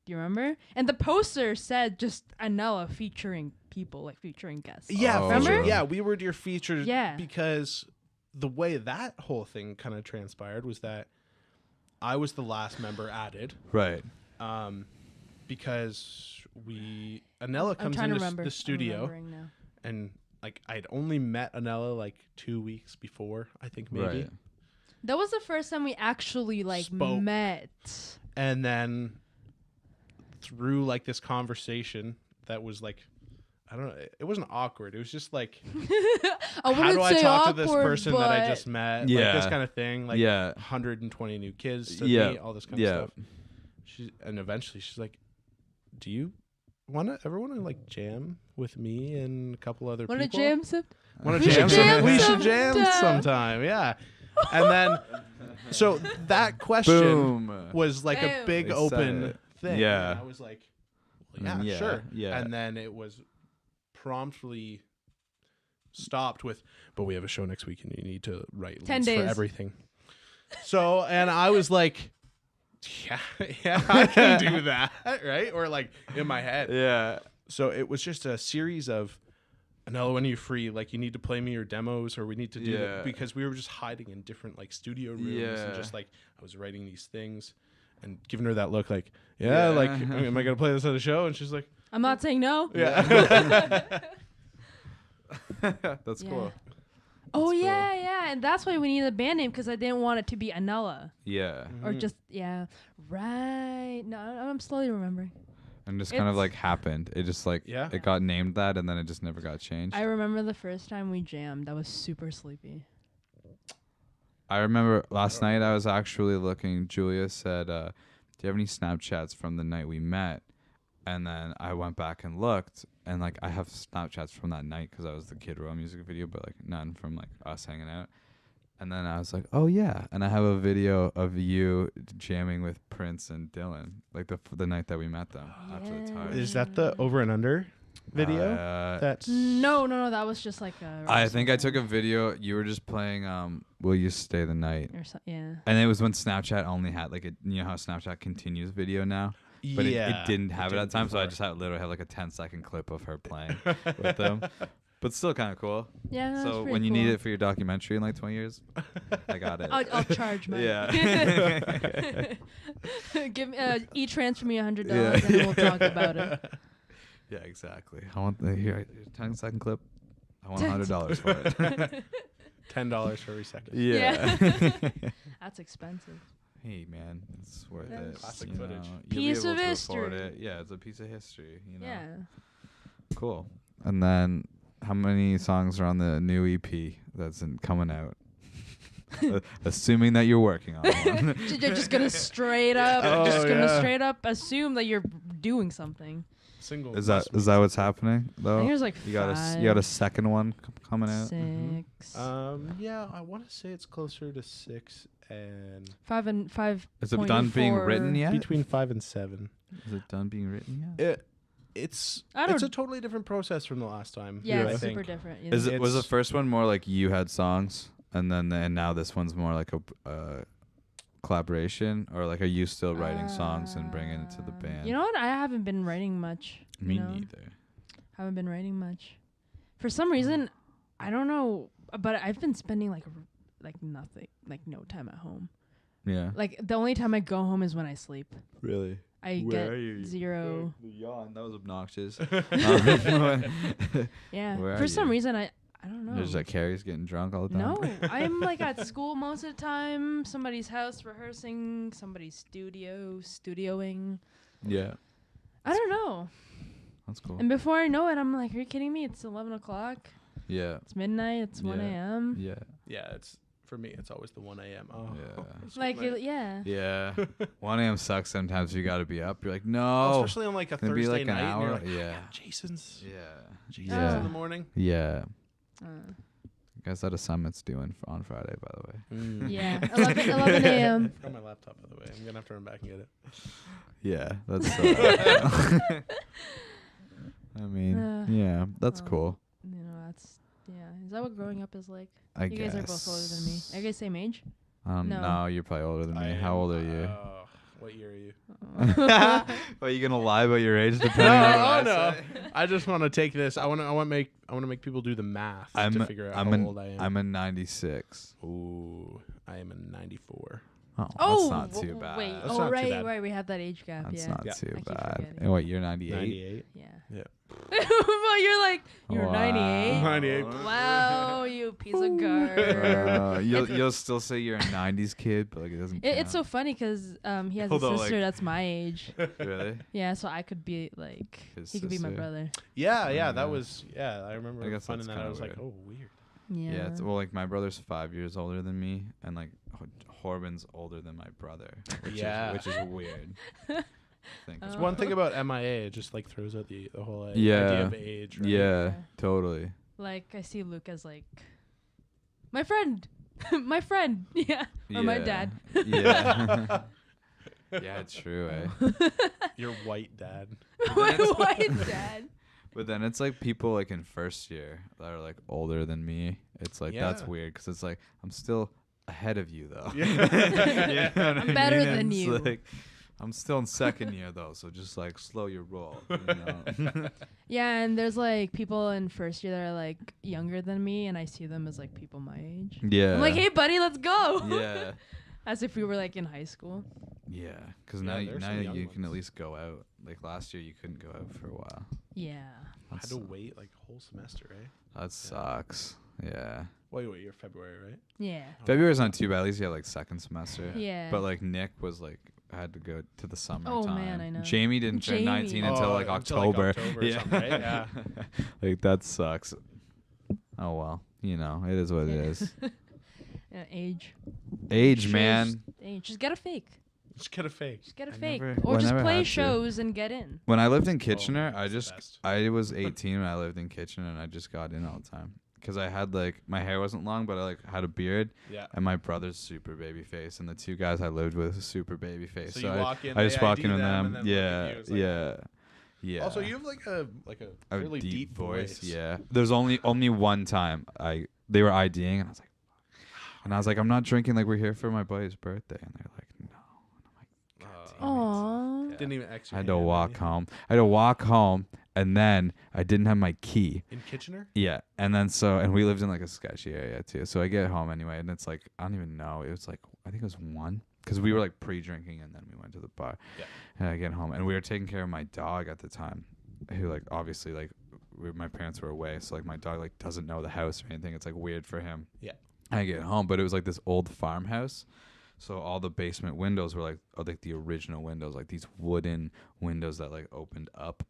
Do you remember? And the poster said just Anela featuring people, like featuring guests. Yeah, remember? Yeah, we were your featured Yeah. because the way that whole thing kind of transpired was that I was the last member added. Right. Because Anela comes into the studio and like I'd only met Anela like 2 weeks before, I think maybe. Right. That was the first time we actually like Spoke. met. And then through like this conversation that was like, I don't know, it wasn't awkward. It was just like, how do I talk to this person that I just met? Yeah. Like this kind of thing. Like 120 new kids to meet, all this kind of stuff. And eventually she's like, do you ever want to like jam with me and a couple other people? Want to jam some? Want to jam? We should jam sometime. Yeah. And then, so that question was like a big open thing. Yeah. And I was like, well, yeah, sure. Yeah. And then it was promptly stopped with, but we have a show next week and you need to write 10 leads for days. everything. So, and I was like, yeah, I can do that, right? Or like in my head. Yeah. So it was just a series of, Anela, when are you free? Like you need to play me your demos, or we need to do it, because we were just hiding in different like studio rooms and just like I was writing these things and giving her that look like, like, am I gonna play this at a show? And she's like, I'm not saying no. Yeah. That's cool. Oh cool. yeah, and that's why we needed a band name, because I didn't want it to be Anela. Yeah. Or just right. No, I'm slowly remembering. And just kind of like happened. It just like it got named that, and then it just never got changed. I remember the first time we jammed. I was super sleepy. I remember last night I was actually looking. Julia said, "Do you have any Snapchats from the night we met?" And then I went back and looked, and like I have Snapchats from that night because I was the Kid Row music video, but like none from like us hanging out. And then I was like, oh yeah, and I have a video of you jamming with Prince and Dylan, like the night that we met them after the time. Is that the Over and Under video? That's no, that was just like a. I think I took a video. You were just playing "Will You Stay the Night," or and it was when Snapchat only had like you know how Snapchat continues video now. But it didn't have it at the time, so I just literally had like a 10-second clip of her playing with them. But still kind of cool. Yeah, that's so pretty when you cool. need it for your documentary in like 20 years, I got it. I'll charge money. Yeah. Give me transfer me $100 and then we'll talk about it. Yeah, exactly. I want here 10-second clip. I want $100 for it. $10 for every second. Yeah. That's expensive. Hey man, it's worth it. Classic you footage. know. Piece You'll of be able to afford history. it. Yeah, it's a piece of history. You know. Yeah. Cool. And then, how many songs are on the new EP that's coming out? Assuming that you're working on one. You're just gonna straight up, assume that you're doing something. Single. Is that what's happening though? I think there's like you got a second one coming out. 6. Yeah, I want to say it's closer to 6 and 5 and 5. Is it done being written yet? Between 5 and 7. Is it done being written yet? It's a totally different process from the last time. Yeah, I it's think. super different. Was the first one more like you had songs, and now this one's more like a collaboration, or like are you still writing songs and bringing it to the band? You know what? I haven't been writing much. Me neither. Haven't been writing much. For some reason, I don't know, but I've been spending like nothing, like no time at home. Yeah. Like the only time I go home is when I sleep. Really? I get 0. The yawn, that was obnoxious. Yeah. Where For are some you? reason, I don't know. There's like Carrie's getting drunk all the time. No, I'm like at school most of the time. Somebody's house rehearsing. Somebody's studioing. Yeah. I don't know. That's cool. And before I know it, I'm like, are you kidding me? It's 11 o'clock. Yeah. It's midnight. It's 1 a.m. Yeah. Yeah, it's for me. It's always the 1 a.m. Oh, Yeah. it's Like, midnight. yeah. Yeah. 1 a.m. sucks sometimes. You got to be up. You're like, Oh, no. especially on like a It'd be Thursday like an night. And you're hour. like, Yeah. Jason's Yeah. Yeah. in the morning. Yeah. Uh, You guys had a summit's doing on Friday, by the way. yeah. 11 a.m. I forgot my laptop, by the way. I'm gonna have to run back and get it. Yeah, that's. I mean, yeah, that's cool. You know, that's Is that what growing up is like? I You guess. guys are both older than me. Are you guys same age? No, No. you're probably older than me. How old are you? What year are you? Are you gonna lie about your age? Depending on what I no. say? I just want to take this. I want to make people do the math to figure out how old I am. I'm a 96. Ooh, I am a 94. Oh, that's not too bad. Wait. That's not too bad. Right. We have that age gap. That's yeah. not Yeah. too I keep bad. forgetting. And what, you're 98? 98. Yeah. Yeah. Well, you're like, you're Wow. 98. 98. Wow, you piece of garbage. You'll still say you're a 90s kid, but like it doesn't count. It's so funny because he has Although, a sister like- that's my age. Really? Yeah, so I could be like, His he could be my sister. brother. Yeah, Yeah. that was I remember I guess finding that's that. I kinda was like, weird. oh, weird. Yeah. Yeah, well, like my brother's 5 years older than me, and like Horban's older than my brother, which is weird. It's one thing about MIA, it just like throws out the whole Yeah. idea of age. Right? Yeah, totally. Like I see Luke as like my friend, my friend. Yeah. Or my dad. Yeah. Yeah, true, eh? Your white dad. My white dad. But then it's like people like in first year that are like older than me. It's like that's Yeah. weird because it's like I'm still ahead of you though. Yeah. You know what I I'm better mean? than It's you. like, I'm still in second year though, so just like slow your roll. You know? Yeah, and there's like people in first year that are like younger than me, and I see them as like people my age. Yeah. I'm like, hey, buddy, let's go. Yeah. As if we were like in high school. Yeah, because Yeah, now there's now some young you can at ones. least go out. Like last year, you couldn't go out for a while. Yeah. I had to wait like a whole semester, right? That sucks. Yeah. Wait, you're February, right? Yeah. February's not too bad. At least you have like second semester. Yeah. But like Nick was like had to go to the summertime. Oh, man, I know. Jamie didn't turn 19 until like October. October or something, right? Yeah. Like that sucks. Oh well, you know it is what it is. Yeah, age. Age, Shows- man. Age. Just get a fake. Just get a fake. Just get a I fake. never- Or well, I just never play had to. shows and get in. When I lived in Kitchener, I that's the just best. I was 18 when I lived in Kitchener, and I just got in all the time because I had like my hair wasn't long, but I like had a beard. Yeah. And my brother's super baby face, and the two guys I lived with was super baby face. So you walk in, I just they walk ID in with them, them. and then look at Yeah, you, it's like- yeah, yeah. Also, you have like a a really deep voice. Yeah. There's only one time they were IDing, and I was like, and I was like, I'm not drinking. Like we're here for my buddy's birthday, and they're like, no. And I'm like, God damn it. Aww. Didn't even exit. I had to walk home. I had to walk home, and then I didn't have my key. In Kitchener? Yeah, and then and we lived in like a sketchy area too. So I get home anyway, and it's like I don't even know. It was like I think it was 1 because we were like pre-drinking, and then we went to the bar. Yeah. And I get home, and we were taking care of my dog at the time, who like obviously like my parents were away, so like my dog like doesn't know the house or anything. It's like weird for him. Yeah. I get home, but it was like this old farmhouse. So all the basement windows were like the original windows, like these wooden windows that like opened up.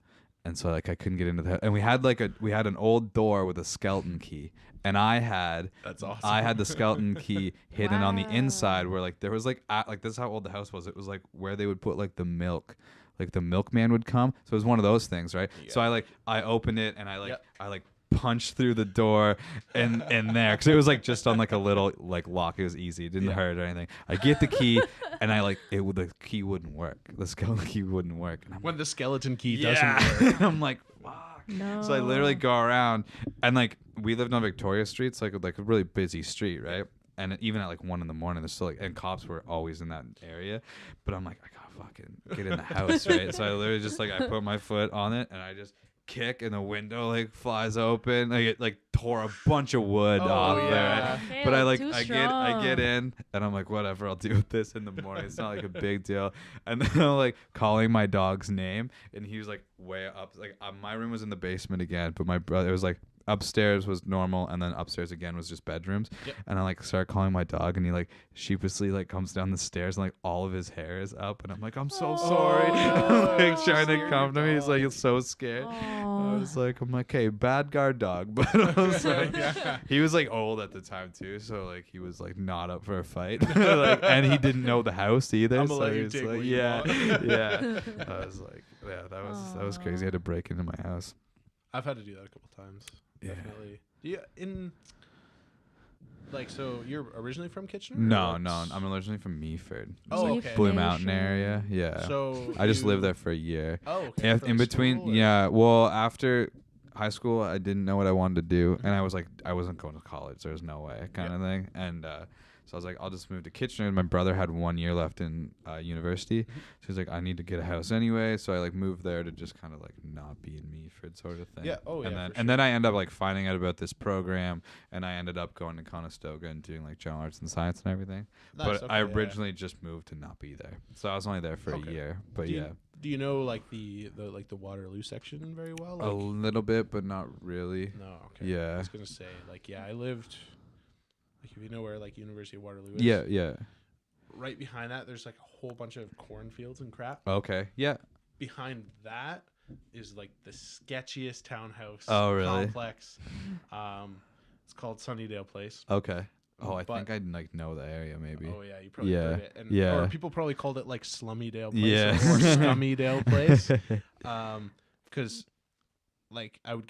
And so like I couldn't get into the house. And we had an old door with a skeleton key. And That's awesome. I had the skeleton key hidden on the Wow. inside where like there was like this is how old the house was. It was like where they would put like the milk. Like the milkman would come. So it was one of those things, right? Yeah. So I opened it and Yep. I punched through the door and there because it was like just on like a little like lock. It was easy. It didn't Yeah. hurt or anything. I get the key and the key wouldn't work. The skeleton key wouldn't work. And I'm When the skeleton key yeah. doesn't work. I'm like, fuck. No. So I literally go around and like we lived on Victoria Street, it's like a really busy street, right? and even at like 1 a.m, there's still like, and cops were always in that area. But I'm like, I gotta fucking get in the house, right? So I literally just like, I put my foot on it and I just kick, and the window like flies open. Like it like tore a bunch of wood off there. Okay, But I get in, and I'm like, whatever, I'll deal with this in the morning. It's not like a big deal. And then I'm like calling my dog's name, and he was like way up. Like my room was in the basement again, but my brother, it was like upstairs was normal, and then upstairs again was just bedrooms. Yep. And I like start calling my dog, and he like sheepishly like comes down the stairs, and like all of his hair is up, and I'm like, I'm so sorry. Like trying to comfort me. He's like, it's so scared. I was like, I'm like, hey, bad guard dog. But I was like, he was like old at the time too, so like he was like not up for a fight. Like, and he didn't know the house either. I'm so let he you was take like, what you yeah, want. yeah. I was like, yeah, that was crazy. I had to break into my house. I've had to do that a couple times. Yeah. Definitely. So you're originally from Kitchener? No, I'm originally from Meaford. Oh, okay. Blue Mountain area. Yeah. So I just lived there for a year. Oh, okay. In, For, in like, between, school, or- yeah. Well, after high school, I didn't know what I wanted to do, and I was like, I wasn't going to college. There was no way, kind of thing. And so I was like, I'll just move to Kitchener. My brother had 1 year left in university, so he's like, I need to get a house anyway. So I like moved there to just kind of like not be in Meaford, sort of thing. Yeah. Oh, and yeah. then then I ended up like finding out about this program, and I ended up going to Conestoga and doing like general arts and science and everything. Nice, But okay, I yeah. originally just moved to not be there, so I was only there for a year. But Do you- yeah. Do you know like the Waterloo section very well? A little bit, but not really. No. Okay. Yeah. I was gonna say I lived. Like if you know where like University of Waterloo is. Yeah, yeah. Right behind that, there's like a whole bunch of cornfields and crap. Okay. Yeah. Behind that is like the sketchiest townhouse complex. It's called Sunnydale Place. Okay. Oh, I But- think I like know the area maybe. Oh yeah, you probably Yeah. heard it. And, Yeah. Or people probably called it like Slummydale Place Yeah. or Scummydale Place. Because like I would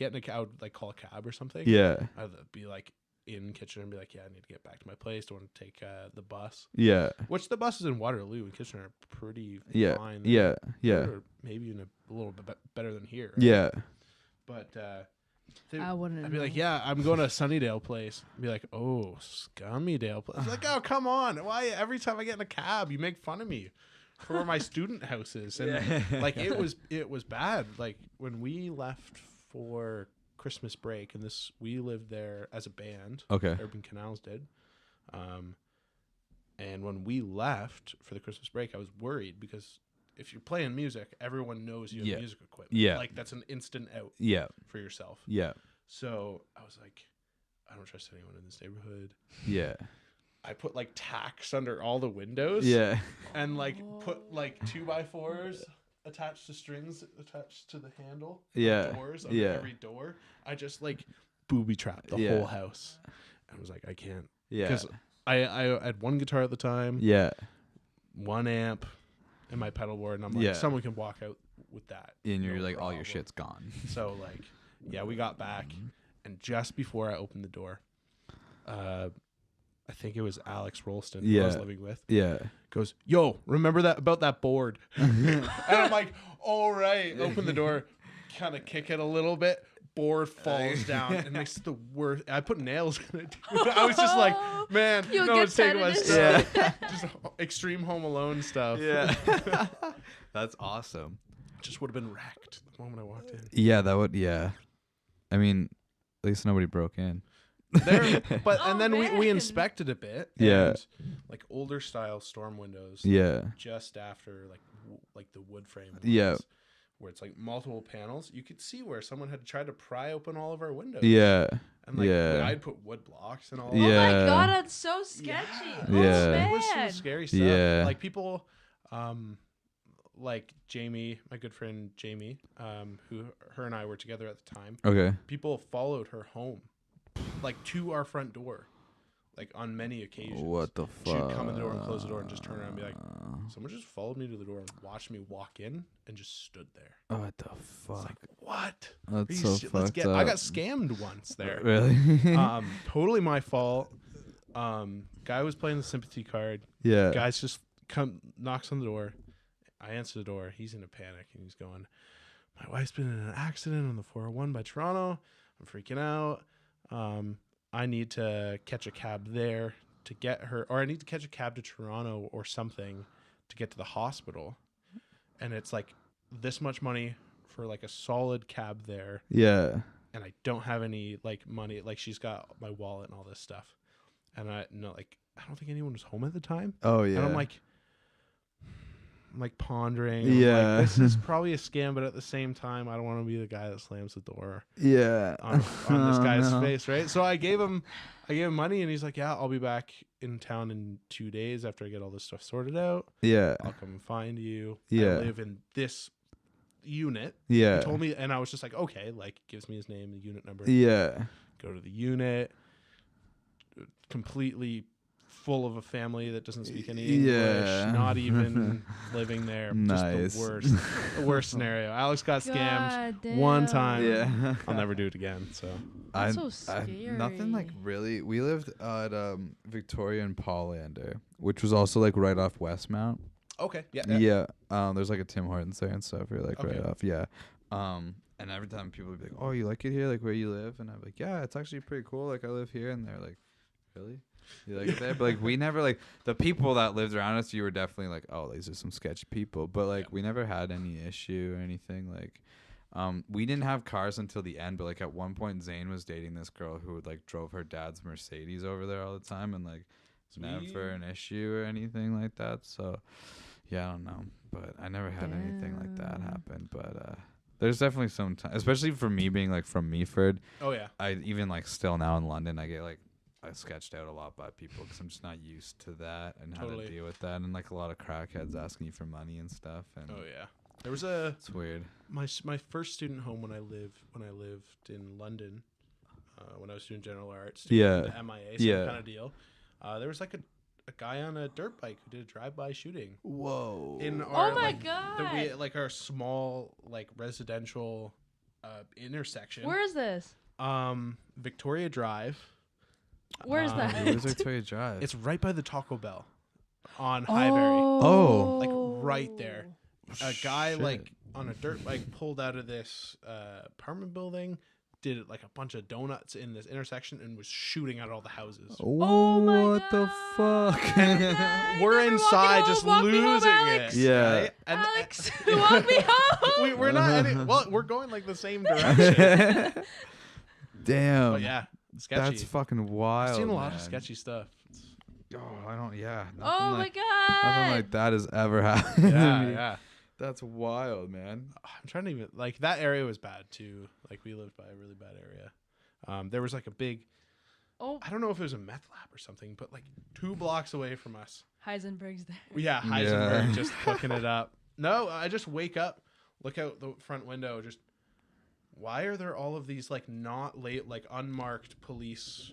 like call a cab or something. Yeah. I'd be like in Kitchener and be like, yeah, I need to get back to my place. Don't want to take the bus. Yeah. Which the buses in Waterloo and Kitchener are pretty Yeah. fine. Yeah. Yeah. Or maybe even a little bit better than here. Right? Yeah. But I wouldn't. I'd be like, yeah, I'm going to Sunnydale Place. I'd be like, oh, Scummydale Place. Like, oh, come on. Why every time I get in a cab, you make fun of me for where my student house is? And like, it was bad. Like when we left for Christmas break, and we lived there as a band. Okay. Urban Canals did. And when we left for the Christmas break, I was worried because if you're playing music, everyone knows you have music equipment. Yeah. Like that's an instant out Yeah. for yourself. Yeah. So I was like, I don't trust anyone in this neighborhood. Yeah. I put like tacks under all the windows. Yeah. And like put like 2x4s attached to strings attached to the handle. Yeah. Doors under Yeah. every door. I just like booby trapped the Yeah. whole house. And I was like, I can't. Yeah. Because I had one guitar at the time, Yeah. one amp, and my pedal board, and I'm like, Yeah. someone can walk out with that. And you're no like, all problem. your shit's gone. So like, yeah, we got back, and just before I opened the door, I think it was Alex Rolston who I was living with. Yeah. Goes, yo, remember that about that board? And I'm like, all right. Open the door, kind of kick it a little bit. Board falls down, and it's the worst. I put nails in it. I was just like, man, You'll no get one's taking my tinnitus. stuff. Just extreme Home Alone stuff. Yeah. That's awesome. Just would have been wrecked the moment I walked in. Yeah, that would. Yeah. I mean, at least nobody broke in. And then we man. inspected a bit. Yeah. And like older style storm windows. Yeah. Just after like the wood frame. Ones, Yeah. Where it's like multiple panels. You could see where someone had tried to pry open all of our windows. Yeah. And like Yeah. I'd put wood blocks and all. Oh my Yeah. god, that's so sketchy. Yeah. Oh, Yeah. It was some man. scary stuff. Yeah. Like people, like Jamie, my good friend Jamie, who her and I were together at the time. Okay. People followed her home, like to our front door, like on many occasions. What the fuck? She would come in the door and close the door and just turn around and be like, someone just followed me to the door and watched me walk in and just stood there. What the fuck? It's like, what? That's Are so you fucked up. I got scammed once there. Really? Totally my fault. Guy was playing the sympathy card. Yeah. Guys just knocks on the door. I answer the door. He's in a panic and he's going, my wife's been in an accident on the 401 by Toronto. I'm freaking out. I need to catch a cab there to get her, or I need to catch a cab to Toronto or something to get to the hospital. And it's like this much money for like a solid cab there. Yeah. And I don't have any like money. Like she's got my wallet and all this stuff. And I don't think anyone was home at the time. Oh yeah. And I'm like pondering. Yeah. Like, this is probably a scam, but at the same time, I don't want to be the guy that slams the door. Yeah. On this guy's face, right? So I gave him money, and he's like, "Yeah, I'll be back in town in 2 days after I get all this stuff sorted out. Yeah. I'll come and find you. Yeah. I live in this unit." Yeah. He told me, and I was just like, "Okay," like gives me his name, the unit number. Yeah. Go to the unit. Completely full of a family that doesn't speak any English, not even living there. Nice. Just the worst scenario. Alex got scammed one time. Yeah. I'll never do it again. So That's so scary. Nothing like really. We lived at Victoria and Paulander, which was also like right off Westmount. okay, Yeah. There's like a Tim Hortons there and stuff. You're like Okay. right off. Yeah. And every time people would be like, "Oh, you like it here? Like where you live?" And I'm like, "Yeah, it's actually pretty cool. Like I live here." And they're like, "Really? You like it there?" But like we never like the people that lived around us. You were definitely like, "Oh, these are some sketchy people." But like we never had any issue or anything. Like, we didn't have cars until the end. But like at one point, Zane was dating this girl who would like drove her dad's Mercedes over there all the time, and like never an issue or anything like that. So yeah, I don't know. But I never had anything like that happen. But there's definitely some time, especially for me being like from Meaford. Oh yeah. I even like still now in London, I get like I sketched out a lot by people because I'm just not used to that and how to deal with that, and like a lot of crackheads asking you for money and stuff. And Oh yeah. There was it's weird. my first student home when I lived in London, when I was doing general arts. Yeah. The MIA, some kind of deal. There was like a guy on a dirt bike who did a drive-by shooting. Whoa. In our, Oh my God. like our small like residential intersection. Where is this? Victoria Drive. Where's that? Where's Victoria Drive? It's right by the Taco Bell on Highbury. Oh. Like right there. A guy Shit. like on a dirt bike pulled out of this apartment building, did like a bunch of donuts in this intersection, and was shooting at all the houses. Oh my what the fuck? We're inside just losing it. Yeah. Right? And Alex, walk me home. we're not we're going like the same direction. Damn. But yeah, sketchy. That's fucking wild. I've seen a lot man. of sketchy stuff. Oh, I don't. Yeah. Oh my Nothing God. like that has ever happened. to Yeah, me. yeah. That's wild, man. I'm trying to even like that area was bad too. Like we lived by a really bad area. There was like a big. Oh, I don't know if it was a meth lab or something, but like 2 blocks away from us. Heisenberg's there. Yeah, Heisenberg Yeah. just cooking it up. No, I just wake up, look out the front window, just why are there all of these like not late, like unmarked police,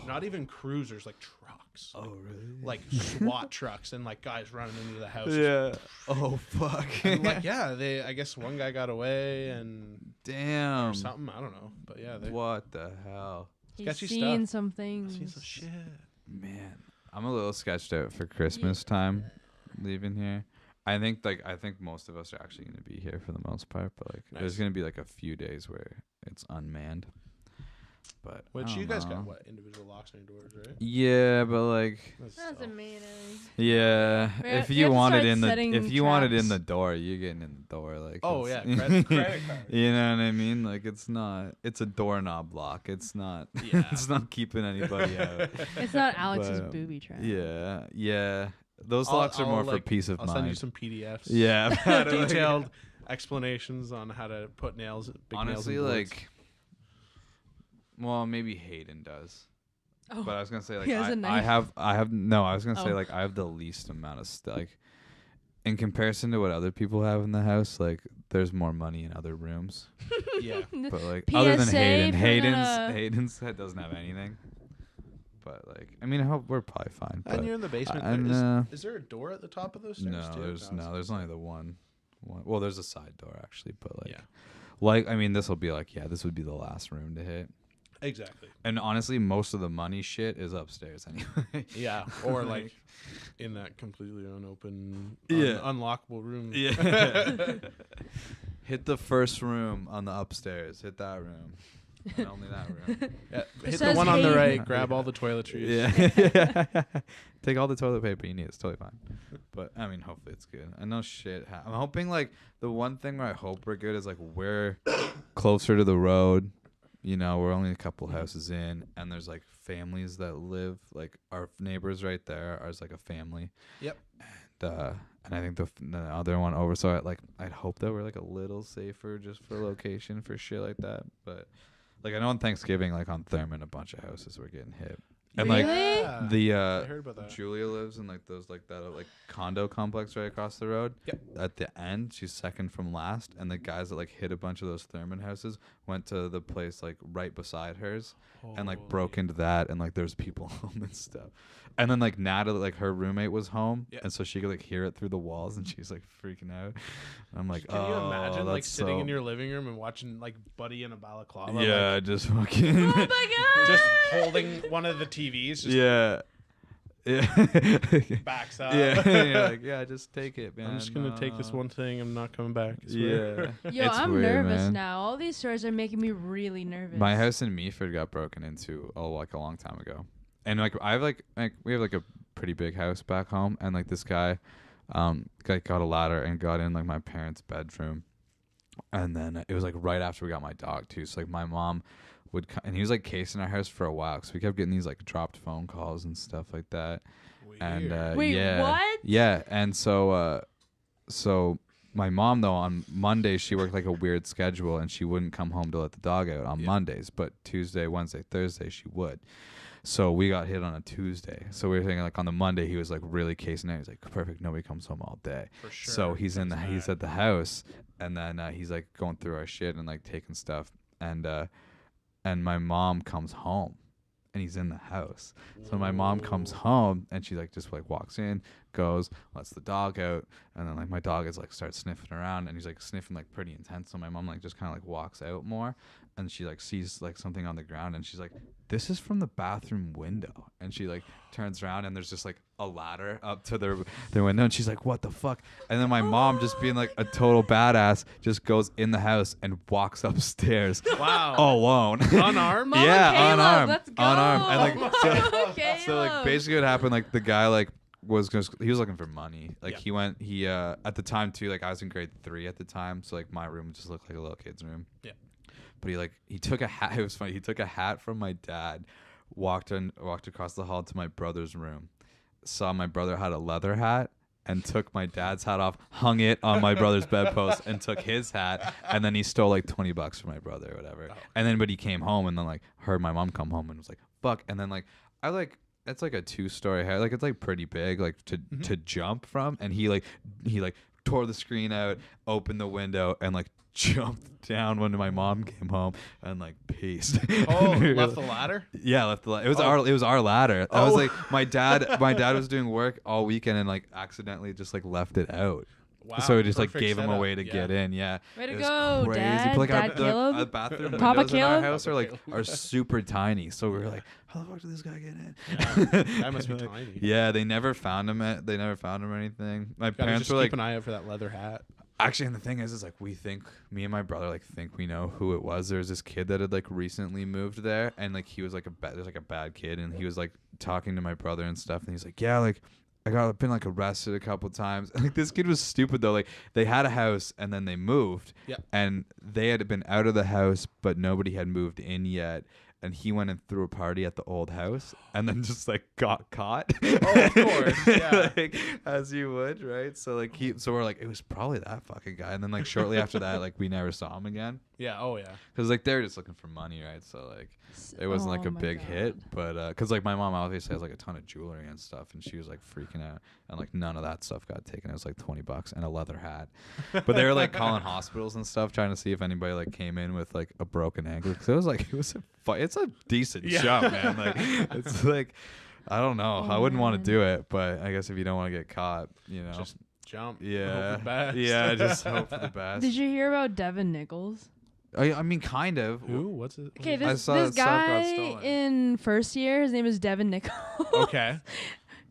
not even cruisers, like trucks. Oh, really? Like SWAT trucks and like guys running into the house. Yeah. Oh, fuck. And, like, yeah, I guess one guy got away and Damn. or something. I don't know. But yeah, What the hell? He's Sketchy seen stuff. some I've things. seen some shit. Man, I'm a little sketched out for Christmas time leaving here. I think most of us are actually going to be here for the most part, but like there's going to be like a few days where it's unmanned. But Which I you don't guys know. got what individual locks on your doors, right? Yeah, but like That's tough. amazing. yeah, We if have you to want it start in the setting want it in traps. the door, you're getting in the door. Like Oh it's- yeah, credit card. You know what I mean? Like it's a doorknob lock. It's not Yeah. it's not keeping anybody out. It's not Alex's But, booby trap. Yeah. Those locks are more for peace of I'll mind. send you some PDFs. Yeah. Detailed explanations on how to put nails. Big Honestly, nails in boards. like, well, maybe Hayden does. Oh, But I was gonna say like he has a I knife. have no. I was gonna say Oh. like I have the least amount of like in comparison to what other people have in the house. Like there's more money in other rooms. yeah. But like other than PSA Hayden, for Hayden's set doesn't have anything. But like I mean, I hope we're probably fine. But And you're in the basement. and, Is there a door at the top of those stairs no, too? there's only the one. Well, there's a side door actually, but like, Yeah. like I mean, this will be like this would be the last room to hit. Exactly. And honestly, most of the money shit is upstairs anyway. Yeah. Or like in that completely unopened, Yeah. unlockable room. Yeah. Hit the first room on the upstairs. Hit that room. and only that room. Yeah, hit the says one on the hey. right. Grab all the toiletries. Yeah. Take all the toilet paper you need. It's totally fine. But I mean, hopefully it's good. I know shit. I'm hoping like the one thing where I hope we're good is like we're closer to the road. You know, we're only a couple houses in, and there's like families that live like our neighbors right there. Ours like a family. Yep. And I think the other one over. So I'd hope that we're like a little safer just for location for shit like that. But like I know on Thanksgiving, like on Thurman, a bunch of houses were getting hit. And really? like the I heard about that. Julia lives in like those like that like condo complex right across the road. Yep. At the end, she's second from last, and the guys that like hit a bunch of those Thurman houses went to the place like right beside hers and like broke into that, and like there's people home and stuff. And then like Natalie, like her roommate was home, and so she could like hear it through the walls, and she's like freaking out. And I'm like, can you imagine like sitting in your living room and watching like Buddy in a balaclava? Yeah, like, just fucking. Oh my god! Just holding one of the TVs. Just yeah. Backs up. Yeah, just take it, man. I'm just gonna take this one thing. I'm not coming back. I swear. Yeah. Yo, It's I'm weird, nervous man. now. All these stories are making me really nervous. My house in Meaford got broken into like a long time ago, and like I have like we have like a pretty big house back home, and like this guy got a ladder and got in like my parents' bedroom, and then it was like right after we got my dog too. So like my mom would and he was like casing our house for a while, because we kept getting these like dropped phone calls and stuff like that. Weird. And Wait, yeah, what? Yeah, and so my mom though on Mondays she worked like a weird schedule, and she wouldn't come home to let the dog out on Mondays, but Tuesday, Wednesday, Thursday she would. So we got hit on a Tuesday. So we were thinking like on the Monday he was like really casing it. He's like, perfect, nobody comes home all day. For sure. So he's at the house, and then he's like going through our shit and like taking stuff, and my mom comes home, and he's in the house. So my mom comes home, and she like just like walks in, goes, lets the dog out, and then like my dog is like starts sniffing around, and he's like sniffing like pretty intense. So my mom like just kind of like walks out more, and she like sees like something on the ground, and she's like, this is from the bathroom window. And she like turns around, and there's just like a ladder up to their window, and she's like, what the fuck? And then my mom, just being like a total badass, just goes in the house and walks upstairs. Wow. Alone. Unarmed? Mama Yeah, Caleb, unarmed. let's go. Unarmed. And like Caleb. so like basically what happened, like the guy like he was looking for money. Like Yeah. he at the time too, like I was in grade 3 at the time, so like my room just looked like a little kid's room. Yeah. But he took a hat. It was funny. He took a hat from my dad, walked across the hall to my brother's room, saw my brother had a leather hat, and took my dad's hat off, hung it on my brother's bedpost, and took his hat, and then he stole like $20 from my brother or whatever. Oh. And then but he came home, and then like heard my mom come home, and was like, fuck. And then like it's like a 2-story house, like it's like pretty big, like to jump from, and he tore the screen out, opened the window, and like jumped down when my mom came home, and like peaced. Oh, left the ladder? Yeah, left the ladder. It was our ladder. I was like, my dad was doing work all weekend and like accidentally just like left it out. Wow. So we just like Perfect gave him a setup. way to get in. Yeah. Way to It was go, crazy. Dad. But, like, Dad Caleb? our bathroom Papa windows in our Caleb? house are super tiny. So we were like, how the fuck did this guy get in? Yeah, that must be tiny. Yeah, they never found him or anything. My Gotta parents just were like, keep an eye out for that leather hat. actually, and the thing is like me and my brother like think we know who it was. There was this kid that had like recently moved there, and like he was like there's like a bad kid, and he was like talking to my brother and stuff, and he's like, yeah, like I've been like arrested a couple times. And, like this kid was stupid though. Like they had a house and then they moved, and they had been out of the house, but nobody had moved in yet. And he went and threw a party at the old house, and then just like got caught. Oh, of course, yeah. Like, as you would, right? So like so we're like, it was probably that fucking guy. And then like shortly after that, like we never saw him again. Yeah. Oh yeah. Because like they're just looking for money, right? So like it wasn't like a big hit, but because like my mom obviously has like a ton of jewelry and stuff, and she was like freaking out, and like none of that stuff got taken. It was like $20 and a leather hat. But they were like calling hospitals and stuff, trying to see if anybody like came in with like a broken ankle. Because it was like it's a decent jump, man. Like it's like I don't know. I wouldn't want to do it, but I guess if you don't want to get caught, you know, just jump. Yeah. Hope for the best. Yeah, just hope for the best. Did you hear about Devin Nichols? I mean, kind of. Who? What's it? Okay, I this saw that stuff got guy stolen. in first year, his name is Devin Nichols. Okay.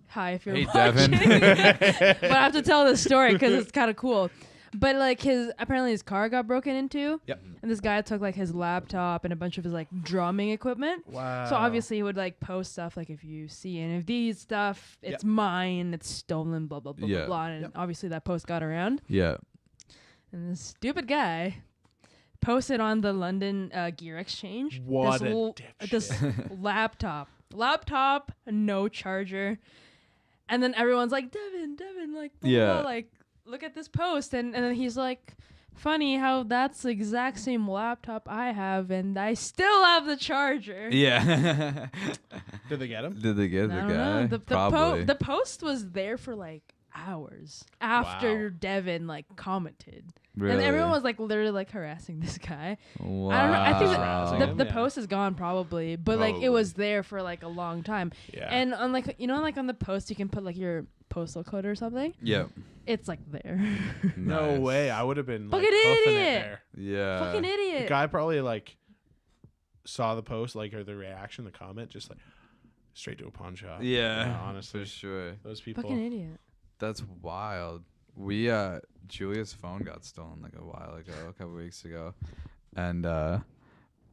Hi, if you're Hey, watching. Devin. But I have to tell this story because it's kind of cool. But like apparently his car got broken into. Yep. And this guy took like his laptop and a bunch of his like drumming equipment. Wow. So obviously he would like post stuff like, if you see any of these stuff, it's mine, it's stolen, blah blah blah blah blah. And obviously that post got around. Yeah. And this stupid guy posted on the London Gear Exchange this laptop, no charger, and then everyone's like, Devin, like, blah, blah, like, look at this post, and then he's like, funny how that's the exact same laptop I have, and I still have the charger. Yeah. Did they get him? Did they get the guy? Probably. The post was there for like hours after Devin like commented. Really? And everyone was like literally like harassing this guy. Wow. I don't know. I think the Yeah. post is gone probably, but like it was there for like a long time. Yeah. And on like like on the post you can put like your postal code or something. Yeah. It's like there. No Nice. way. I would have been like Fucking hoofing it idiot. there. Yeah. Fucking The idiot. guy probably like saw the post, like, or the reaction, the comment, just like straight to a pawn shop. Yeah. Honestly, For sure. those people. Fucking idiot. That's wild. We Julia's phone got stolen like a while ago, a couple weeks ago, and so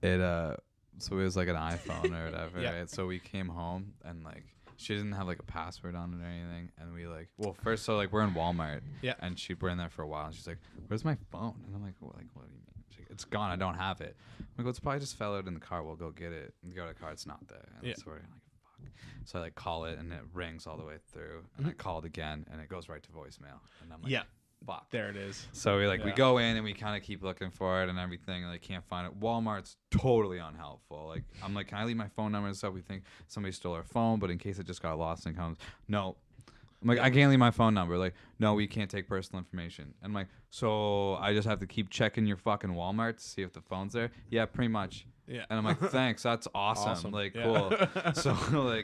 it was like an iPhone or whatever, Yeah. right? So we came home and like she didn't have like a password on it or anything, and we like first so like we're in Walmart, Yeah. and we're in there for a while, and she's like, "Where's my phone?" And I'm like, what do you mean? She's like, "It's gone. I don't have it." I'm like, "Well, it's probably just fell out in the car. We'll go get it." And go to the car, it's not there. And Yeah. so we're like, fuck. So I like call it and it rings all the way through, and I call it again and it goes right to voicemail, and I'm like, Yeah. fuck. There it is. So we we Yeah. go in and we kind of keep looking for it and everything, and can't find it. Walmart's totally unhelpful. Like I'm like, "Can I leave my phone number and stuff?" We think somebody stole our phone, but in case it just got lost and comes, no. I'm like, "I can't leave my phone number." Like, "No, we can't take personal information." And I'm like, "So I just have to keep checking your fucking Walmart to see if the phone's there?" "Yeah, pretty much." Yeah. And I'm like, "Thanks, that's awesome." Awesome. Like, Yeah. cool.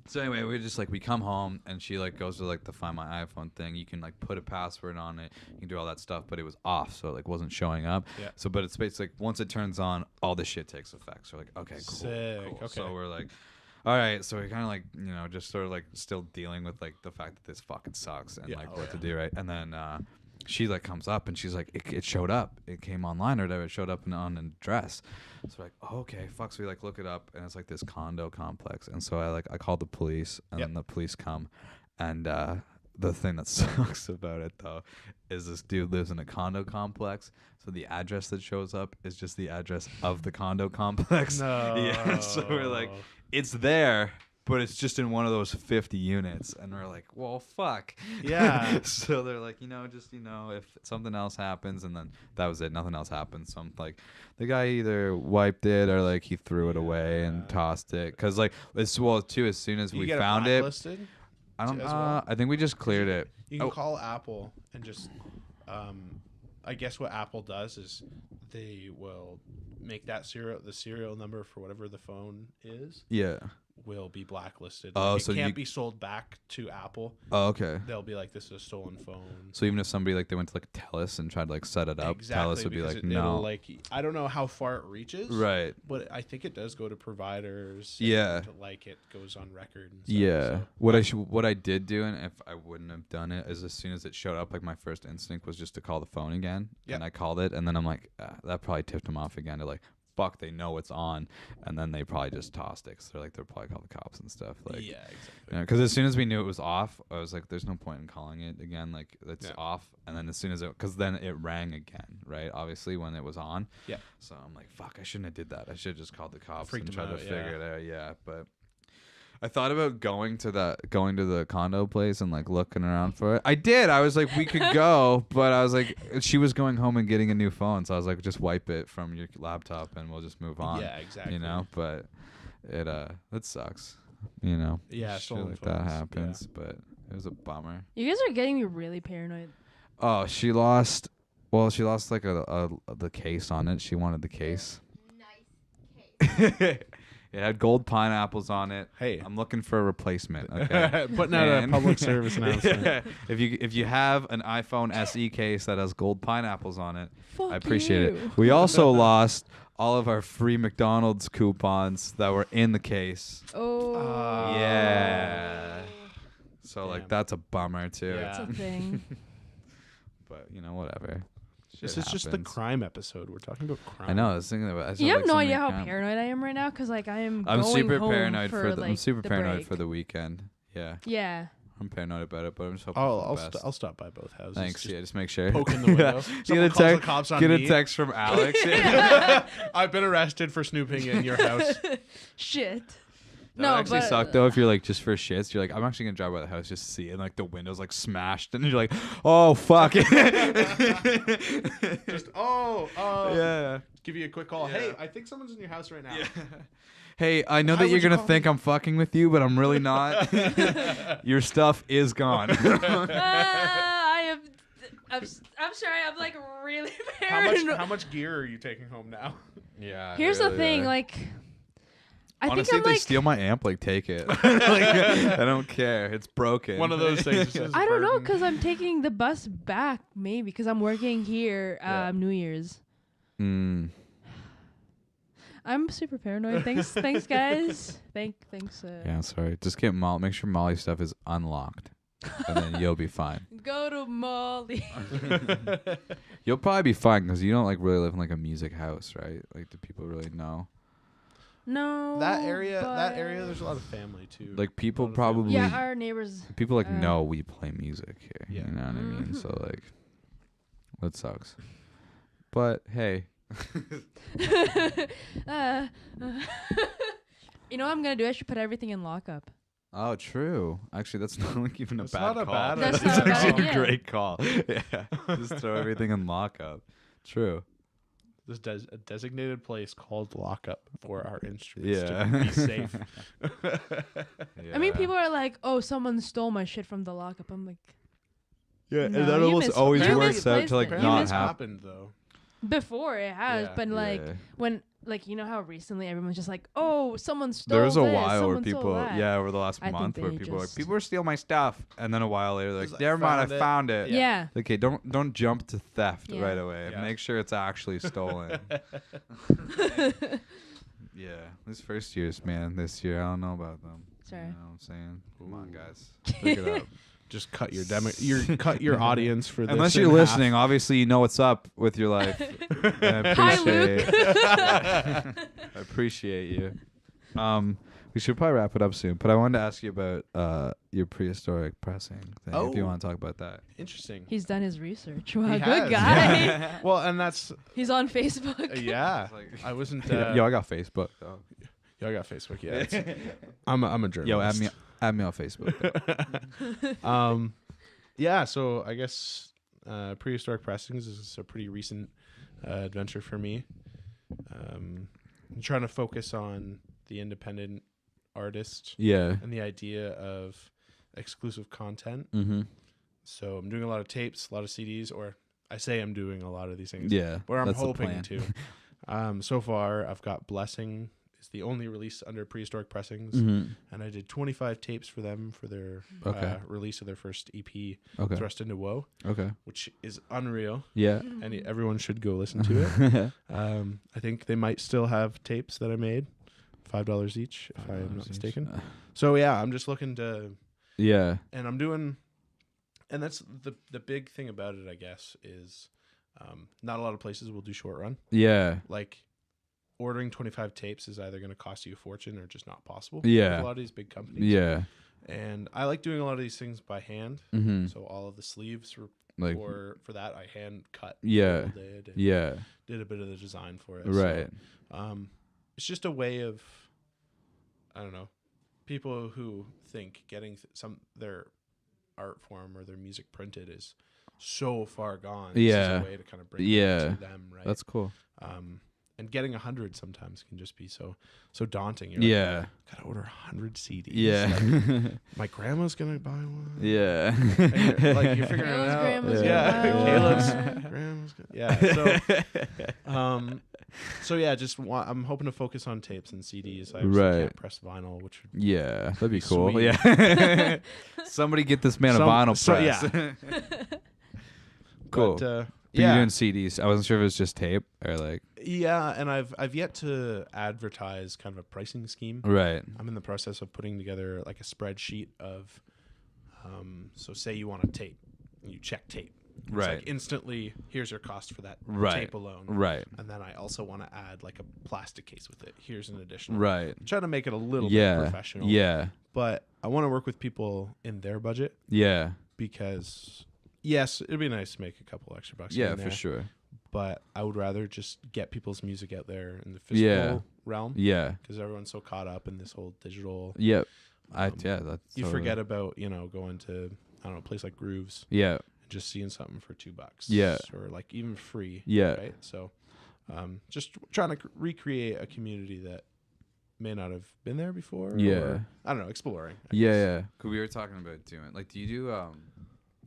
So anyway, we just we come home and she goes to the Find My iPhone thing. You can put a password on it. You can do all that stuff, but it was off, so it wasn't showing up. Yeah. So, but it's basically once it turns on, all this shit takes effect. So we're like, okay, cool. Sick. Cool. Okay. So we're like, all right. So we kind of just sort of still dealing with the fact that this fucking sucks and what to do, right? And then she comes up and she's like, it showed up. It came online or whatever. It showed up on an address. So we're like, oh, okay, fuck. So we look it up and it's this condo complex. And so I called the police and then the police come. And the thing that sucks about it though is this dude lives in a condo complex. So the address that shows up is just the address of the condo complex. No. Yeah. So we're like, it's there, but it's just in one of those 50 units. And we're like, well, fuck. Yeah. So they're like, if something else happens, and then that was it. Nothing else happened. So I'm like, the guy either wiped it or he threw it away and tossed it. Cause as soon as we found it, I don't. I think we just cleared it. You can call Apple and just. I guess what Apple does is they will make that the serial number for whatever the phone is. Yeah. Will be blacklisted. Oh, it so can't be sold back to Apple. Oh, okay. They'll be like, this is a stolen phone. So even if somebody they went to TELUS and tried to set it up, Exactly, TELUS would be because like, it'll, no. I don't know how far it reaches. Right. But I think it does go to providers. Yeah. And, it goes on record. And stuff, Yeah. so. What I did do, and if I wouldn't have done it, is as soon as it showed up, my first instinct was just to call the phone again. Yeah. And I called it, and then I'm like, that probably tipped them off again to fuck, they know it's on, and then they probably just tossed it. 'Cause they'll probably call the cops and stuff. Yeah, exactly. Because as soon as we knew it was off, I was like, there's no point in calling it again. It's Yeah. off. And then as soon as because then it rang again, right? Obviously when it was on. Yeah. So I'm like, fuck, I shouldn't have did that. I should have just called the cops Freaked and them tried to out, figure it out. Yeah. But I thought about going to the condo place and looking around for it. I did. I was like, we could go, but I was like, she was going home and getting a new phone, so I was like, just wipe it from your laptop and we'll just move on. Yeah, exactly. But it sucks. Yeah, shit stolen like that phones, happens, but it was a bummer. You guys are getting me really paranoid. Oh, she lost. Well, she lost the case on it. She wanted the case. Nice cake. It had gold pineapples on it. Hey. I'm looking for a replacement. Okay. Putting out a public service announcement. Yeah. If you have an iPhone SE case that has gold pineapples on it, Fuck I appreciate you. it. We also lost all of our free McDonald's coupons that were in the case. Oh. Yeah. So Damn. that's a bummer too. Yeah. That's a thing. But whatever. This Shit is just the happens. crime episode. We're talking about crime. I know. I was thinking about. I saw, You have like, no something idea how kind of- paranoid I am right now because like I'm going super home paranoid for for the. like, I'm super the paranoid break. for the weekend. Yeah, Yeah. I'm paranoid about it, but I'm just hoping I'll for the best. I'll stop by both houses. Thanks. Just Yeah, just make sure. poke in the window. Get Someone a calls the text. cops on Get a me. text from Alex. I've been arrested for snooping in your house. Shit. That No, would actually but suck though if you're like just for shits. You're like, I'm actually gonna drive by the house just to see it, and like the windows like smashed, and you're like, oh fuck. Just yeah. give you a quick call. Yeah. Hey, I think someone's in your house right now. Hey, I know Why that you're would you gonna call think me? I'm fucking with you, but I'm really not. Your stuff is gone. I am. I'm sorry. I'm like really paranoid. How much gear are you taking home now? Yeah. Here's the thing, like. I Honestly, think if I'm they like. steal my amp, like take it. Like, I don't care. It's broken. One of those things. I don't know because I'm taking the bus back maybe because I'm working here New Year's. Mm. I'm super paranoid. Thanks guys. Thanks. Yeah, sorry. Just get Molly. Make sure Molly's stuff is unlocked, and then you'll be fine. Go to Molly. You'll probably be fine because you don't like really live in like a music house, right? Like, do people really know? No. That area, but- there's a lot of family too. Like, people A lot of probably. Yeah, our neighbors. People like Uh, know we play music here. Yeah. You know what I mean? Mhm. So like, that sucks. But hey, uh, you know what I'm gonna do? I should put everything in lockup. oh, true. Actually, that's not like even That's a not bad a call. bad That's That's not a bad actually a idea. great call. Yeah, just throw everything in lockup. True. There's a designated place called lockup for our instruments Yeah. to be safe. I mean, Yeah. people are like, "Oh, someone stole my shit from the lockup." I'm like, Yeah, No, and that you almost mis- always you works out misplaced to like it. You not It's happen. happened though. before it has, Yeah. but like Yeah. when, like you know how recently everyone's just like, "Oh, someone stole." There was a this, while where someone stole people, that." yeah, over the last I think month where they people were like, just- people were stealing my stuff, and then a while later, It's like, like, never mind, found I it. found it. Yeah. Okay, don't jump to theft Yeah. right away. Yeah. Make sure it's actually stolen. Yeah, this first years, man. This year, I don't know about them. Sorry. You know what I'm saying? Come on, guys. Pick it up. Just cut your audience for this. Unless in you're half. listening, obviously you know what's up with your life. And I Hi, appreciate Luke. I appreciate you. We should probably wrap it up soon, but I wanted to ask you about your prehistoric pressing thing. If you Oh. want to talk about that. Interesting. He's done his research. Wow, He good has, guy. Well, and that's He's on Facebook. yeah. It's like- I wasn't. Yo, I got Facebook though. Yo, I got Facebook. Yeah, I'm a journalist. Yo, add me on Facebook. Though. Yeah. So I guess Prehistoric Pressings is a pretty recent adventure for me. I'm trying to focus on the independent artist Yeah. and the idea of exclusive content. Mm-hmm. So I'm doing a lot of tapes, a lot of CDs, or I say I'm doing a lot of these things. Yeah. Where I'm that's the hoping plan. to. So far, I've got Blessing. It's the only release under Prehistoric Pressings, Mm-hmm. and I did 25 tapes for them for their Okay. release of their first EP, Okay. Thrust into Woe, Okay. which is unreal, Yeah. and everyone should go listen to it. I think they might still have tapes that I made, $5 each, if I'm not mistaken. So yeah, I'm just looking to, Yeah. and I'm doing, and that's the big thing about it, I guess, is not a lot of places will do short run. Yeah. Like ordering 25 tapes is either going to cost you a fortune or just not possible. Yeah. with a lot of these big companies. Yeah. And I like doing a lot of these things by hand. Mm-hmm. So all of the sleeves Like. for that I hand cut. Yeah. Did Yeah. a bit of the design for it. Right. So, it's just a way of, I don't know, people who think getting their art form or their music printed is so far gone. Yeah. This is a way to kind of bring Yeah. it to them, right? That's cool. And getting 100 sometimes can just be so daunting. You're Yeah. like, gotta order 100 CDs. Yeah. Like, my grandma's gonna buy one. Yeah. And you're figuring it Caleb's out. grandma's Yeah. gonna buy Caleb's one. grandma's gonna, yeah. So yeah, I'm hoping to focus on tapes and CDs. I obviously Right. can't press vinyl, which would Yeah, that'd be cool. Sweet. Yeah. Somebody get this man a vinyl so, press. yeah. Cool. But, But you're yeah. doing CDs. I wasn't sure if it was just tape or like. Yeah, and I've yet to advertise kind of a pricing scheme. Right. I'm in the process of putting together like a spreadsheet of, so say you want a tape, and you check tape. It's Right. like instantly, here's your cost for that Right. tape alone. Right. And then I also want to add like a plastic case with it. Here's an additional. Right. Try to make it a little bit Yeah. professional. Yeah. But I want to work with people in their budget Yeah. because, yes, it'd be nice to make a couple extra bucks. here Yeah, and for there, sure. But I would rather just get people's music out there in the physical realm Yeah. because everyone's so caught up in this whole digital. Yep. Um, That's You totally- forget about, going to, I don't know, a place like Grooves Yeah. and just seeing something for $2. Yeah. Or like even free. Yeah. Right. So just trying to recreate a community that may not have been there before. Yeah. Or, I don't know, exploring. I Yeah, guess. yeah. 'Cause we were talking about doing like, do you do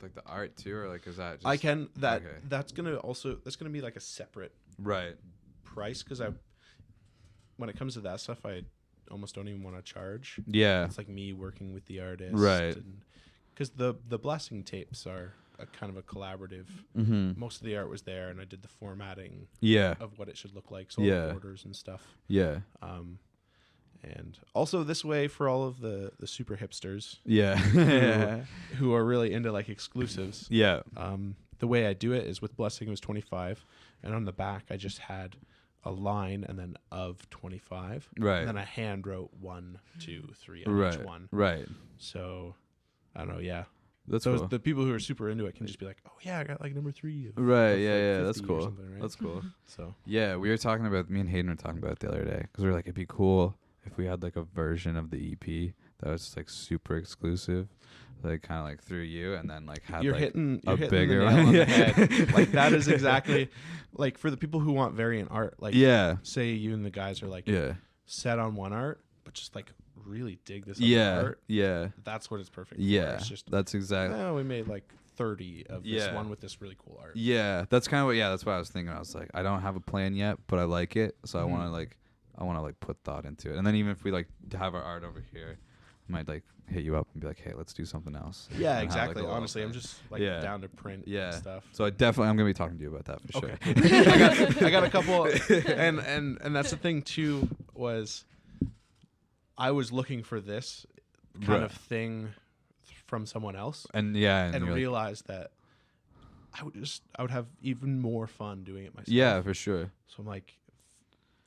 like the art too, or like is that just I can okay. that's gonna be like a separate right? price because when it comes to that stuff I almost don't even want to charge. Yeah, It's like me working with the artist, Right. Because the blessing tapes are a kind of a collaborative. mm-hmm. Most of the art was there, and I did the formatting Yeah, of what it should look like, so all Yeah. the borders and stuff. yeah, And also this way for all of the super hipsters yeah, who are really into like exclusives. yeah, The way I do it is with blessing it was 25, and on the back I just had a line and then of 25, right, and then I hand wrote 1, 2, 3 on right, each one. right. So I don't know, yeah. That's So cool. the people who are super into it can just be like, oh yeah, I got like number 3. Of, Right, of, yeah, like, yeah. That's 50 or cool. something, right? That's cool. So Yeah, we were talking about me and Hayden were talking about it the other day because we were like, it'd be cool if we had like a version of the EP that was just like super exclusive, like kind of like through you, and then like had you're like hitting a the bigger nail one. on the Yeah. head. Like that is exactly like for the people who want variant art. Like yeah, say you and the guys are like yeah, set on one art, but just like really dig this other yeah, art. yeah, That's what it's perfect for. yeah. It's just That's exactly. we made like 30 of this Yeah. one with this really cool art. Yeah, that's kind of what. Yeah, that's what I was thinking. I was like, I don't have a plan yet, but I like it, so Mhm. I want to like put thought into it. And then even if we like have our art over here, I might like hit you up and be like, hey, let's do something else. Yeah, And have, exactly. like, a little Honestly, I'm thing. just like Yeah. down to print Yeah. and stuff. So I'm gonna be talking to you about that for sure. Okay. I got a couple, and that's the thing too, was I was looking for this kind Right. of thing from someone else, And yeah, and you're like, realized that I would have even more fun doing it myself. yeah, for sure. So I'm like,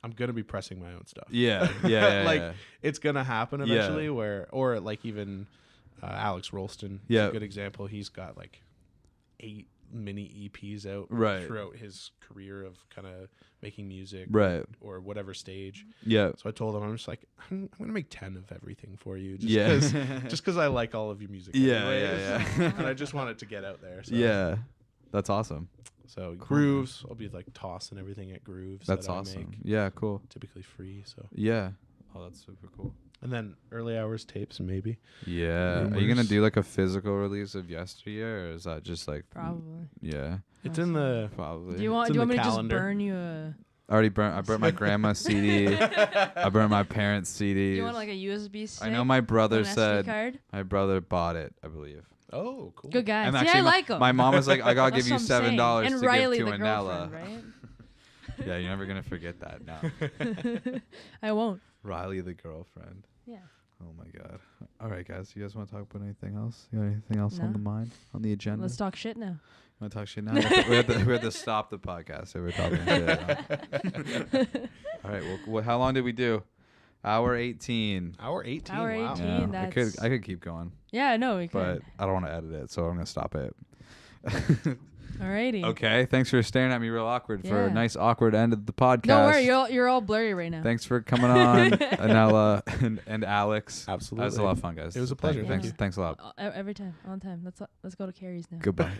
I'm gonna be pressing my own stuff. Yeah, yeah, Like, yeah. it's gonna happen Yeah. eventually, or like even Alex Rolston, is Yeah. a good example. He's got like 8 mini EPs out Right. throughout his career of kind of making music, Right. or whatever stage. Yeah. So I told him, I'm just like, I'm gonna make 10 of everything for you, just Yeah. because just because I like all of your music. Yeah, anyways. yeah. And I just want it to get out there. So. Yeah. That's awesome. So Cool. Grooves, I'll be like tossing everything at Grooves. That's that I awesome. make, Yeah, cool. typically free. So Yeah. Oh, that's super cool. and then early hours tapes maybe. Yeah. Are you gonna Rumors. do like a physical release of Yesteryear, or is that just like Probably. Yeah, It's in the probably. Do you want in me the to just calendar. burn you a? I already burnt. I burnt my grandma's CD. I burnt my parents' CDs. Do you want like a USB stick? I know my brother an SD said card? my brother bought it. I believe. Oh, cool. Good guy. And See, actually, I like him. My mom was like, "I gotta give That's you what I'm saying. $7 And to Riley, give to the Anela." girlfriend, Yeah, you're never gonna forget that now. right? I won't. Riley, the girlfriend. Yeah. Oh my god. All right, guys. You guys want to talk about anything else? You got anything else on No. the mind, on the agenda? Let's talk shit now. Want to talk shit now? we have to stop the podcast. So we're talking shit. All right. Well, how long did we do? Hour 18. Hour 18. Hour Wow. 18. Yeah, I could keep going, Yeah, no, we but could. I don't want to edit it, so I'm gonna stop it. Alrighty. Okay. Thanks for staring at me real awkward for a Yeah. nice awkward end of the podcast. Don't worry, you're all blurry right now. Thanks for coming on, Anela and Alex. Absolutely. That was a lot of fun, guys. It was a pleasure. Thanks, Thank you. thanks a lot. Every time, on time. Let's go to Carrie's now. Goodbye.